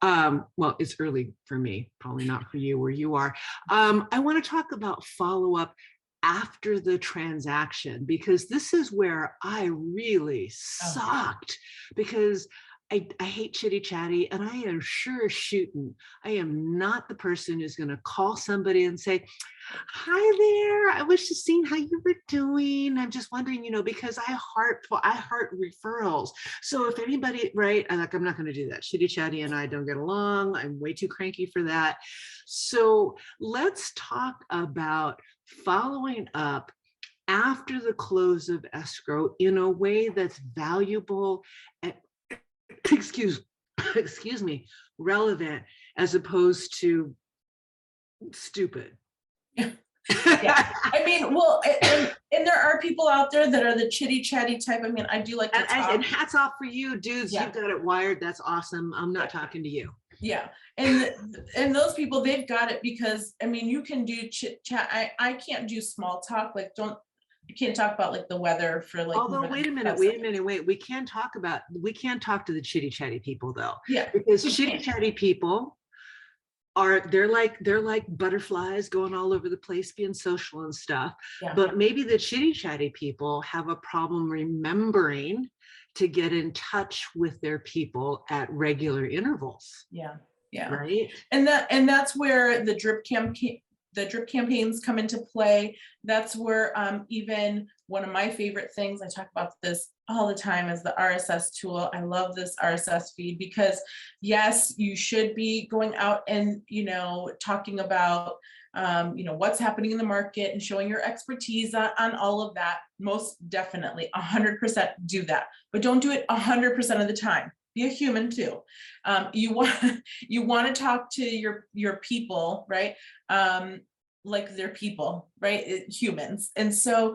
Well, it's early for me, probably not for you where you are. I want to talk about follow-up after the transaction, because this is where I really sucked, because I hate chitty chatty, and I am sure as shooting, I am not the person who's going to call somebody and say, hi there, I was just seeing how you were doing. I'm just wondering, you know, because I heart referrals. So if anybody, right, I'm not going to do that. Chitty chatty and I don't get along. I'm way too cranky for that. So let's talk about following up after the close of escrow in a way that's valuable and excuse me, relevant, as opposed to stupid. Yeah. I mean, well, and there are people out there that are the chitty chatty type. I mean, I do like to talk. And hats off for you, dudes. Yeah. You've got it wired. That's awesome. I'm not talking to you. Yeah. And those people, they've got it, because I mean, you can do chit chat. I can't do small talk. Like, you can't talk about like the weather for like. Although, wait a minute. We can talk to the chitty chatty people though. Yeah. Because chitty chatty people they're like butterflies going all over the place, being social and stuff. Yeah. But maybe the chitty chatty people have a problem remembering to get in touch with their people at regular intervals. Yeah. Yeah. Right. And that's where the drip campaigns come into play. That's where even one of my favorite things, I talk about this all the time, is the RSS tool. I love this RSS feed, because yes, you should be going out and, you know, talking about, you know, what's happening in the market and showing your expertise on all of that. Most definitely 100% do that, but don't do it 100% of the time. Be a human too. You want to talk to your people, right? Like they're people, right? Humans. And so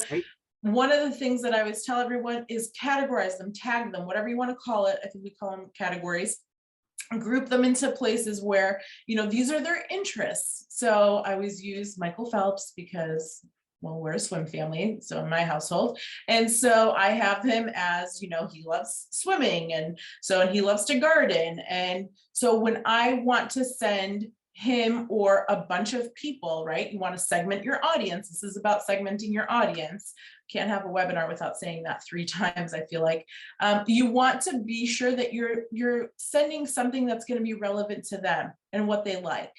one of the things that I always tell everyone is categorize them, tag them, whatever you want to call it. I think we call them categories. Group them into places where, you know, these are their interests. So I always use Michael Phelps, because, well, we're a swim family, so in my household. And so I have him as, you know, he loves swimming, and he loves to garden. And so when I want to send him or a bunch of people, right? You want to segment your audience. This is about segmenting your audience. Can't have a webinar without saying that 3 times, I feel like. You want to be sure that you're sending something that's going to be relevant to them and what they like.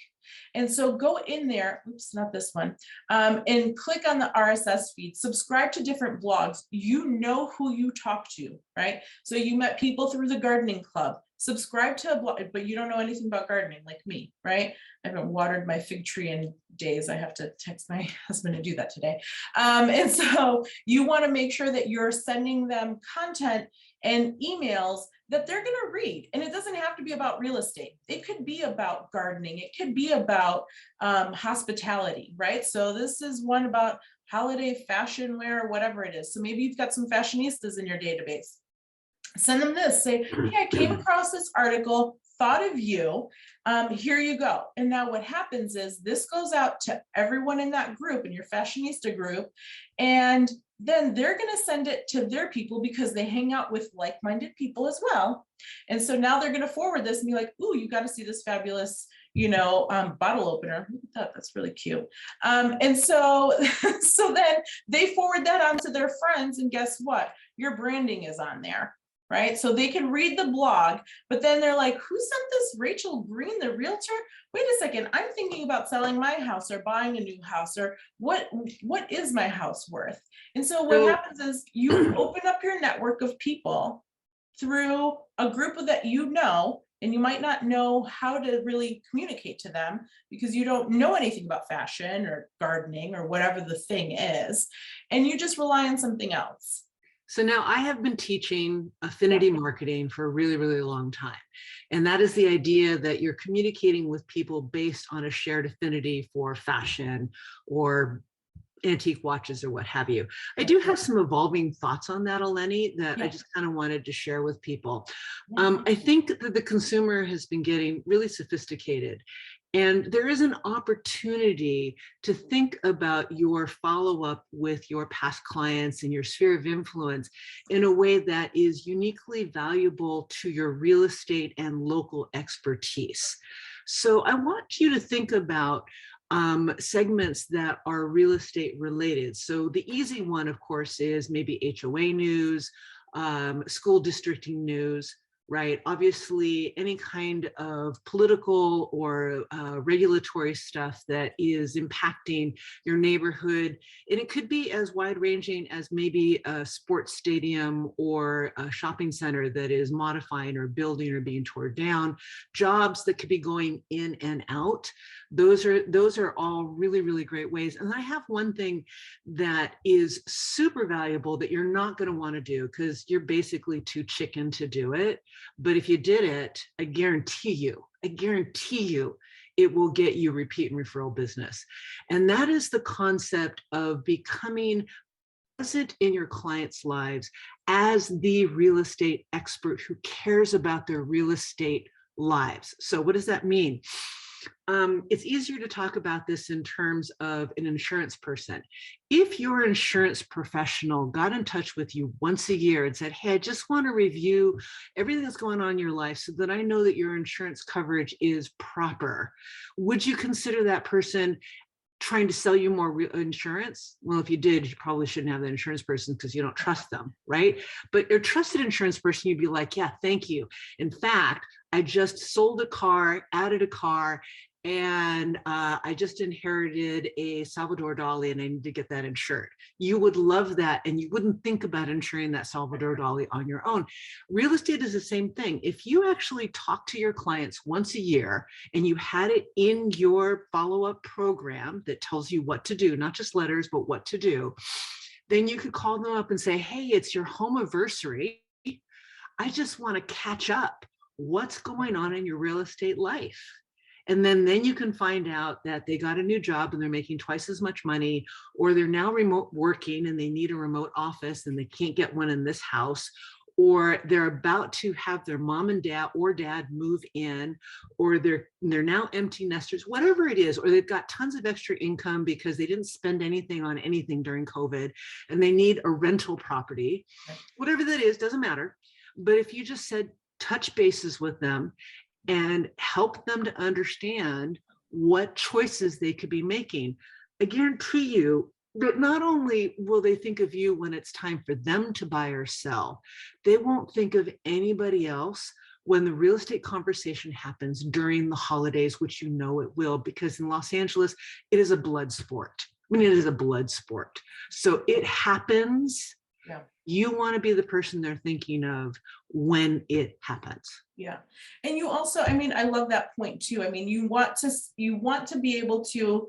And so go in there, oops, not this one, and click on the RSS feed, subscribe to different blogs. You know who you talk to, right? So you met people through the gardening club, subscribe to a blog, but you don't know anything about gardening like me, right? I haven't watered my fig tree in days. I have to text my husband to do that today. And so you want to make sure that you're sending them content and emails that they're going to read. And it doesn't have to be about real estate. It could be about gardening. It could be about hospitality, right? So this is one about holiday fashion wear or whatever it is. So maybe you've got some fashionistas in your database. Send them this, say, hey, I came across this article, thought of you, here you go. And now what happens is this goes out to everyone in that group, in your fashionista group, and then they're going to send it to their people because they hang out with like-minded people as well. And so now they're going to forward this and be like, ooh, you got to see this fabulous, bottle opener. That's really cute. And so, so then they forward that on to their friends, and guess what? Your branding is on there. Right? So they can read the blog, but then they're like, who sent this Rachel Green, the realtor? Wait a second, I'm thinking about selling my house or buying a new house, or what is my house worth? And so what happens is you open up your network of people through a group that you know, and you might not know how to really communicate to them because you don't know anything about fashion or gardening or whatever the thing is, and you just rely on something else. So now I have been teaching affinity marketing for a really, really long time. And that is the idea that you're communicating with people based on a shared affinity for fashion or antique watches or what have you. I do have some evolving thoughts on that, Eleni, that I just kind of wanted to share with people. I think that the consumer has been getting really sophisticated. And there is an opportunity to think about your follow-up with your past clients and your sphere of influence in a way that is uniquely valuable to your real estate and local expertise. So I want you to think about segments that are real estate related. So the easy one, of course, is maybe HOA news, school districting news, right? Obviously, any kind of political or regulatory stuff that is impacting your neighborhood. And it could be as wide ranging as maybe a sports stadium or a shopping center that is modifying or building or being torn down. Jobs that could be going in and out. Those are all really, really great ways. And I have one thing that is super valuable that you're not going to want to do because you're basically too chicken to do it. But if you did it, I guarantee you, it will get you repeat and referral business. And that is the concept of becoming present in your clients' lives as the real estate expert who cares about their real estate lives. So what does that mean? It's easier to talk about this in terms of an insurance person. If your insurance professional got in touch with you once a year and said, hey, I just want to review everything that's going on in your life so that I know that your insurance coverage is proper, would you consider that person trying to sell you more insurance? Well, if you did, you probably shouldn't have that insurance person because you don't trust them, right? But your trusted insurance person, you'd be like, yeah, thank you. In fact, I just sold a car, added a car, and I just inherited a Salvador Dali and I need to get that insured. You would love that, and you wouldn't think about insuring that Salvador Dali on your own. Real estate is the same thing. If you actually talk to your clients once a year and you had it in your follow-up program that tells you what to do, not just letters, but what to do, then you could call them up and say, hey, it's your home anniversary. I just want to catch up. What's going on in your real estate life? And then you can find out that they got a new job and they're making twice as much money, or they're now remote working and they need a remote office and they can't get one in this house, or they're about to have their mom and dad or dad move in, or they're now empty nesters, whatever it is, or they've got tons of extra income because they didn't spend anything on anything during COVID and they need a rental property, whatever that is, doesn't matter. But if you just said, touch bases with them and help them to understand what choices they could be making. I guarantee you that not only will they think of you when it's time for them to buy or sell, they won't think of anybody else when the real estate conversation happens during the holidays, which you know it will, because in Los Angeles, it is a blood sport. I mean, it is a blood sport. So it happens. Yeah. You want to be the person they're thinking of when it happens. Yeah. And you also, I mean, I love that point too. I mean, you want to be able to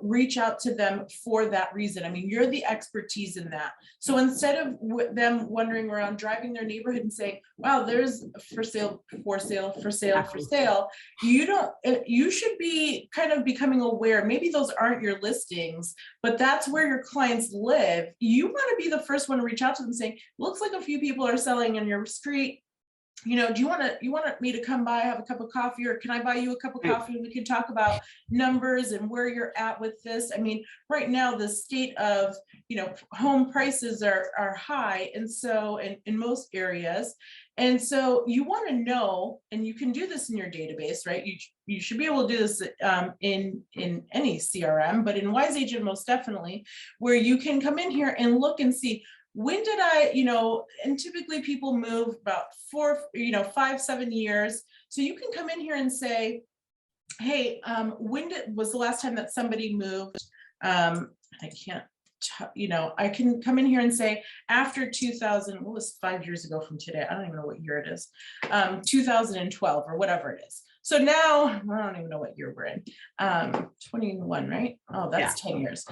reach out to them for that reason. I mean, you're the expertise in that. So instead of them wandering around driving their neighborhood and saying, wow, there's for sale, for sale, for sale, for sale, you should be kind of becoming aware. Maybe those aren't your listings, but that's where your clients live. You want to be the first one to reach out to them saying, looks like a few people are selling in your street. You know, do you want me to come by, have a cup of coffee, or can I buy you a cup of coffee and we can talk about numbers and where you're at with this? I mean, right now, the state of, you know, home prices are high. And so in most areas. And so you want to know, and you can do this in your database, right? You should be able to do this in any CRM, but in Wise Agent, most definitely, where you can come in here and look and see, when did I, you know, and typically people move about 5-7 years. So you can come in here and say, hey, when was the last time that somebody moved? I can't, you know, I can come in here and say after 2000, what was 5 years ago from today? I don't even know what year it is, 2012 or whatever it is. So now, I don't even know what year we're in, 21, right? Oh, that's 10 years.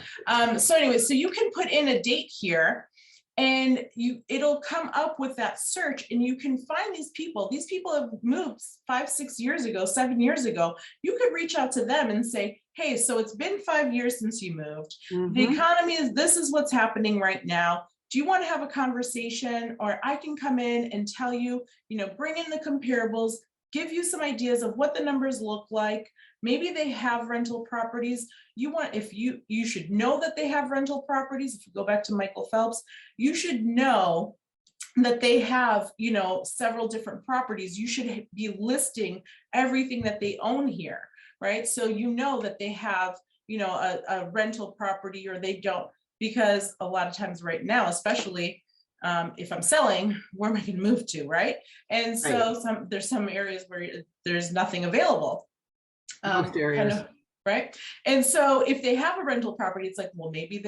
So anyway, so you can put in a date here, and it'll come up with that search, and you can find these people. These people have moved 5-6 years ago, 7 years ago. You could reach out to them and say, hey, so it's been 5 years since you moved. Mm-hmm. The economy this is what's happening right now. Do you want to have a conversation? Or I can come in and tell you, you know, bring in the comparables, give you some ideas of what the numbers look like. Maybe they have rental properties. You should know that they have rental properties. If you go back to Michael Phelps, you should know that they have, you know, several different properties. You should be listing everything that they own here, right? So you know that they have, you know, a rental property, or they don't, because a lot of times right now, especially if I'm selling, where am I going to move to, right? And so there's some areas where there's nothing available. Most areas. Kind of, right? And so if they have a rental property, it's like, well, maybe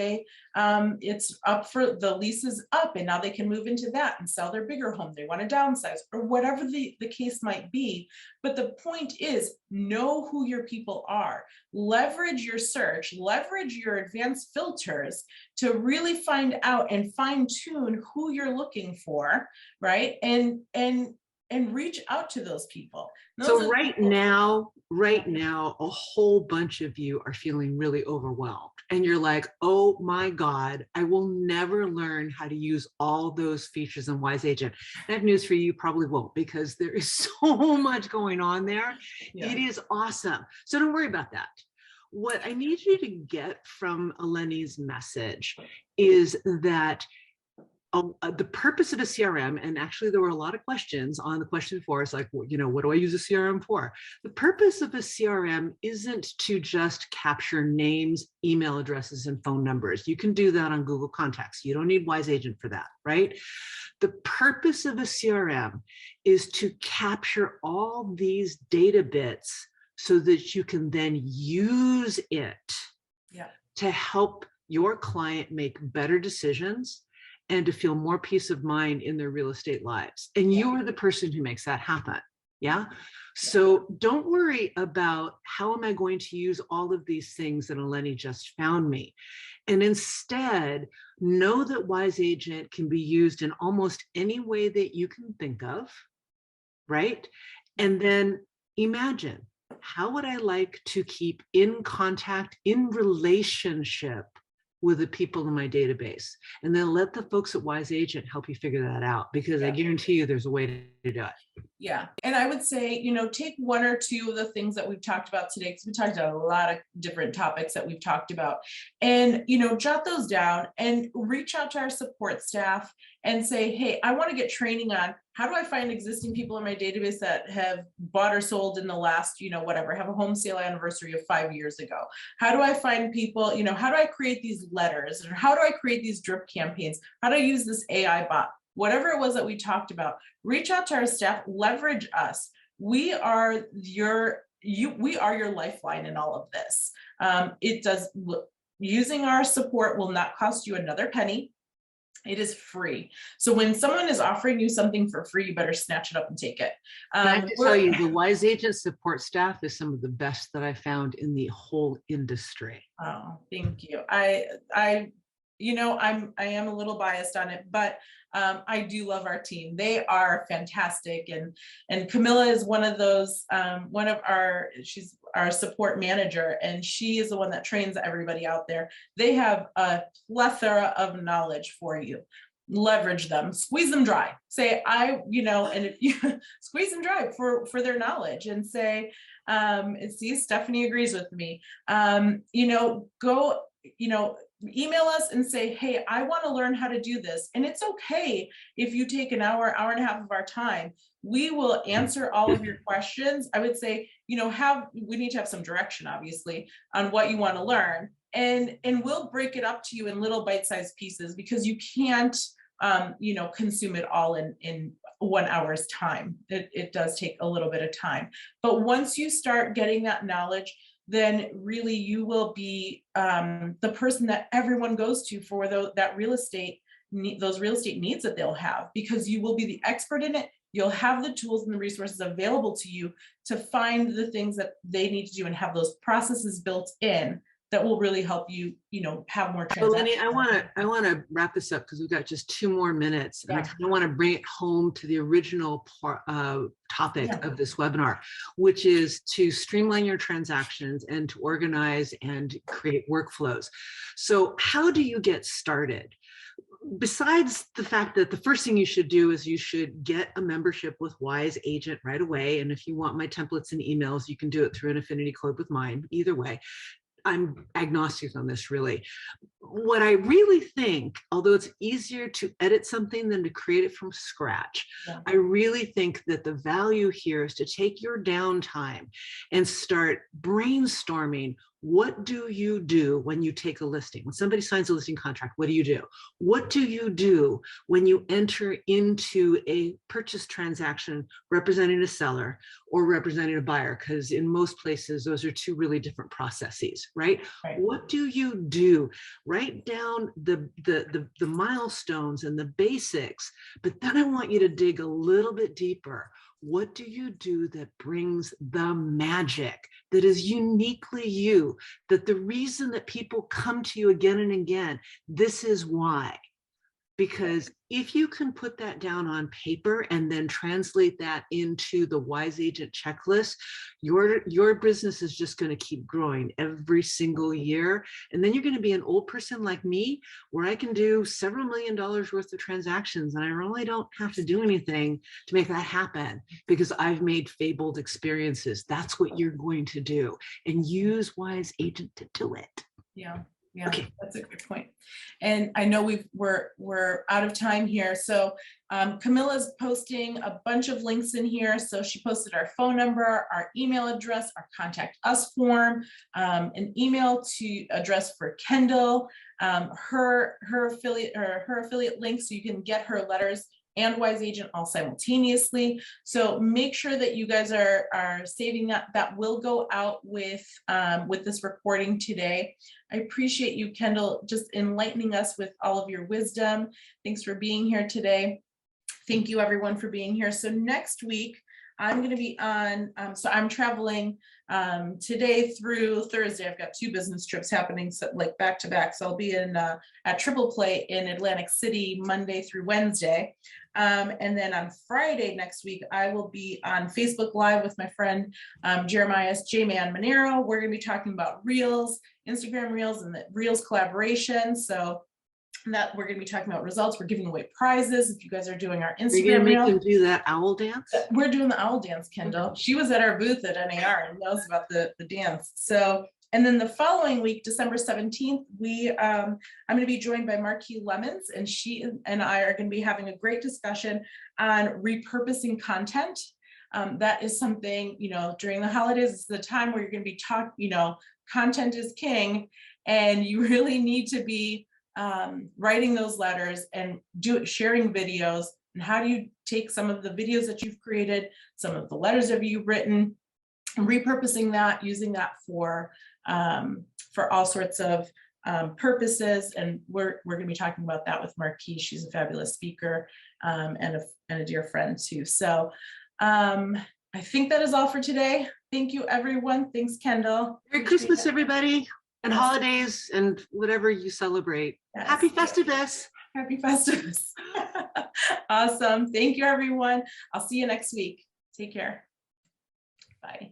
it's up for the lease is up, and now they can move into that and sell their bigger home. They want to downsize, or whatever the case might be. But the point is, know who your people are. Leverage your search, leverage your advanced filters to really find out and fine tune who you're looking for, right? And reach out to those people. So right now, a whole bunch of you are feeling really overwhelmed, and you're like, oh my God, I will never learn how to use all those features in Wise Agent. I have news for you, you probably won't, because there is so much going on there. Yeah. It is awesome. So don't worry about that. What I need you to get from Eleni's message is that the purpose of a CRM, and actually there were a lot of questions on the question for us, like, you know, what do I use a CRM for? The purpose of a CRM isn't to just capture names, email addresses, and phone numbers. You can do that on Google Contacts. You don't need Wise Agent for that, right? The purpose of a CRM is to capture all these data bits so that you can then use it to help your client make better decisions and to feel more peace of mind in their real estate lives. And you are the person who makes that happen. Yeah. So don't worry about how am I going to use all of these things that Eleni just found me. And instead, know that Wise Agent can be used in almost any way that you can think of, right? And then imagine, how would I like to keep in contact, in relationship with the people in my database? And then let the folks at Wise Agent help you figure that out, because I guarantee you there's a way to do it. Yeah. And I would say, you know, take one or two of the things that we've talked about today, because we talked about a lot of different topics that we've talked about, and, you know, jot those down and reach out to our support staff and say, hey, I want to get training on How do I find existing people in my database that have bought or sold in the last, whatever, have a home sale anniversary of 5 years ago? How do I find people, how do I create these letters? Or how do I create these drip campaigns? How do I use this AI bot? Whatever it was that we talked about, reach out to our staff, leverage us. We are your lifeline in all of this. Using our support will not cost you another penny. It is free. So when someone is offering you something for free, you better snatch it up and take it. I have to tell you, the Wise Agent support staff is some of the best that I found in the whole industry. Oh, thank you. I am a little biased on it, but I do love our team. They are fantastic. And Camilla is one of those, she's our support manager, and she is the one that trains everybody out there. They have a plethora of knowledge for you. Leverage them, squeeze them dry. Say, and if you squeeze them dry for their knowledge, and say, see, Stephanie agrees with me. Email us and say, hey, I want to learn how to do this. And it's okay if you take an hour and a half of our time. We will answer all of your questions. I would say, we need to have some direction, obviously, on what you want to learn. And we'll break it up to you in little bite-sized pieces, because you can't, consume it all in 1 hour's time. It does take a little bit of time. But once you start getting that knowledge, then really you will be the person that everyone goes to for those real estate needs that they'll have, because you will be the expert in it. You'll have the tools and the resources available to you to find the things that they need to do, and have those processes built in that will really help you, have more transactions. Lenny, I want to wrap this up, because we've got just 2 more minutes. Yeah. And I kind of want to bring it home to the original topic of this webinar, which is to streamline your transactions and to organize and create workflows. So how do you get started? Besides the fact that the first thing you should do is you should get a membership with Wise Agent right away. And if you want my templates and emails, you can do it through an affinity code with mine. Either way, I'm agnostic on this, really. What I really think, although it's easier to edit something than to create it from scratch, yeah, I really think that the value here is to take your downtime and start brainstorming. What do you do when you take a listing? When somebody signs a listing contract, what do you do? What do you do when you enter into a purchase transaction representing a seller or representing a buyer? Because in most places, those are 2 really different processes, right? What do you do? Write down the milestones and the basics, but then I want you to dig a little bit deeper. What do you do that brings the magic that is uniquely you, that the reason that people come to you again and again, this is why? Because if you can put that down on paper and then translate that into the Wise Agent checklist, your business is just going to keep growing every single year. And then you're going to be an old person like me, where I can do several $1 million worth of transactions, and I really don't have to do anything to make that happen, because I've made fabled experiences. That's what you're going to do, and use Wise Agent to do it. Yeah. Yeah, okay. That's a good point. And I know we're out of time here. So Camilla's posting a bunch of links in here. So she posted our phone number, our email address, our contact us form, an email to address for Kendyl, her affiliate link, so you can get her letters and Wise Agent all simultaneously. So make sure that you guys are saving that. That will go out with this recording today. I appreciate you, Kendyl, just enlightening us with all of your wisdom. Thanks for being here today. Thank you, everyone, for being here. So next week, I'm going to be on, so I'm traveling today through Thursday. I've got 2 business trips happening, so like back to back. So I'll be at Triple Play in Atlantic City Monday through Wednesday. And then on Friday next week, I will be on Facebook Live with my friend Jeremiah J-Man Monero. We're going to be talking about Reels, Instagram Reels, and the Reels collaboration. So that we're going to be talking about results. We're giving away prizes if you guys are doing our Instagram reel. Are you going to do that owl dance? We're doing the owl dance, Kendyl. She was at our booth at NAR and knows about the dance. So And then the following week, December 17th, I'm going to be joined by Marquis Lemons, and she and I are going to be having a great discussion on repurposing content. That is something, during the holidays, it's the time where you're going to be content is king, and you really need to be writing those letters and sharing videos. And how do you take some of the videos that you've created, some of the letters that you've written, and repurposing that, using that for all sorts of purposes. And we're going to be talking about that with Marquis. She's a fabulous speaker and a dear friend too. So I think that is all for today. Thank you, everyone. Thanks, Kendyl. Merry Christmas, everybody, and holidays and whatever you celebrate. Yes. Happy Festivus. Happy Festivus. Awesome. Thank you, everyone. I'll see you next week. Take care. Bye.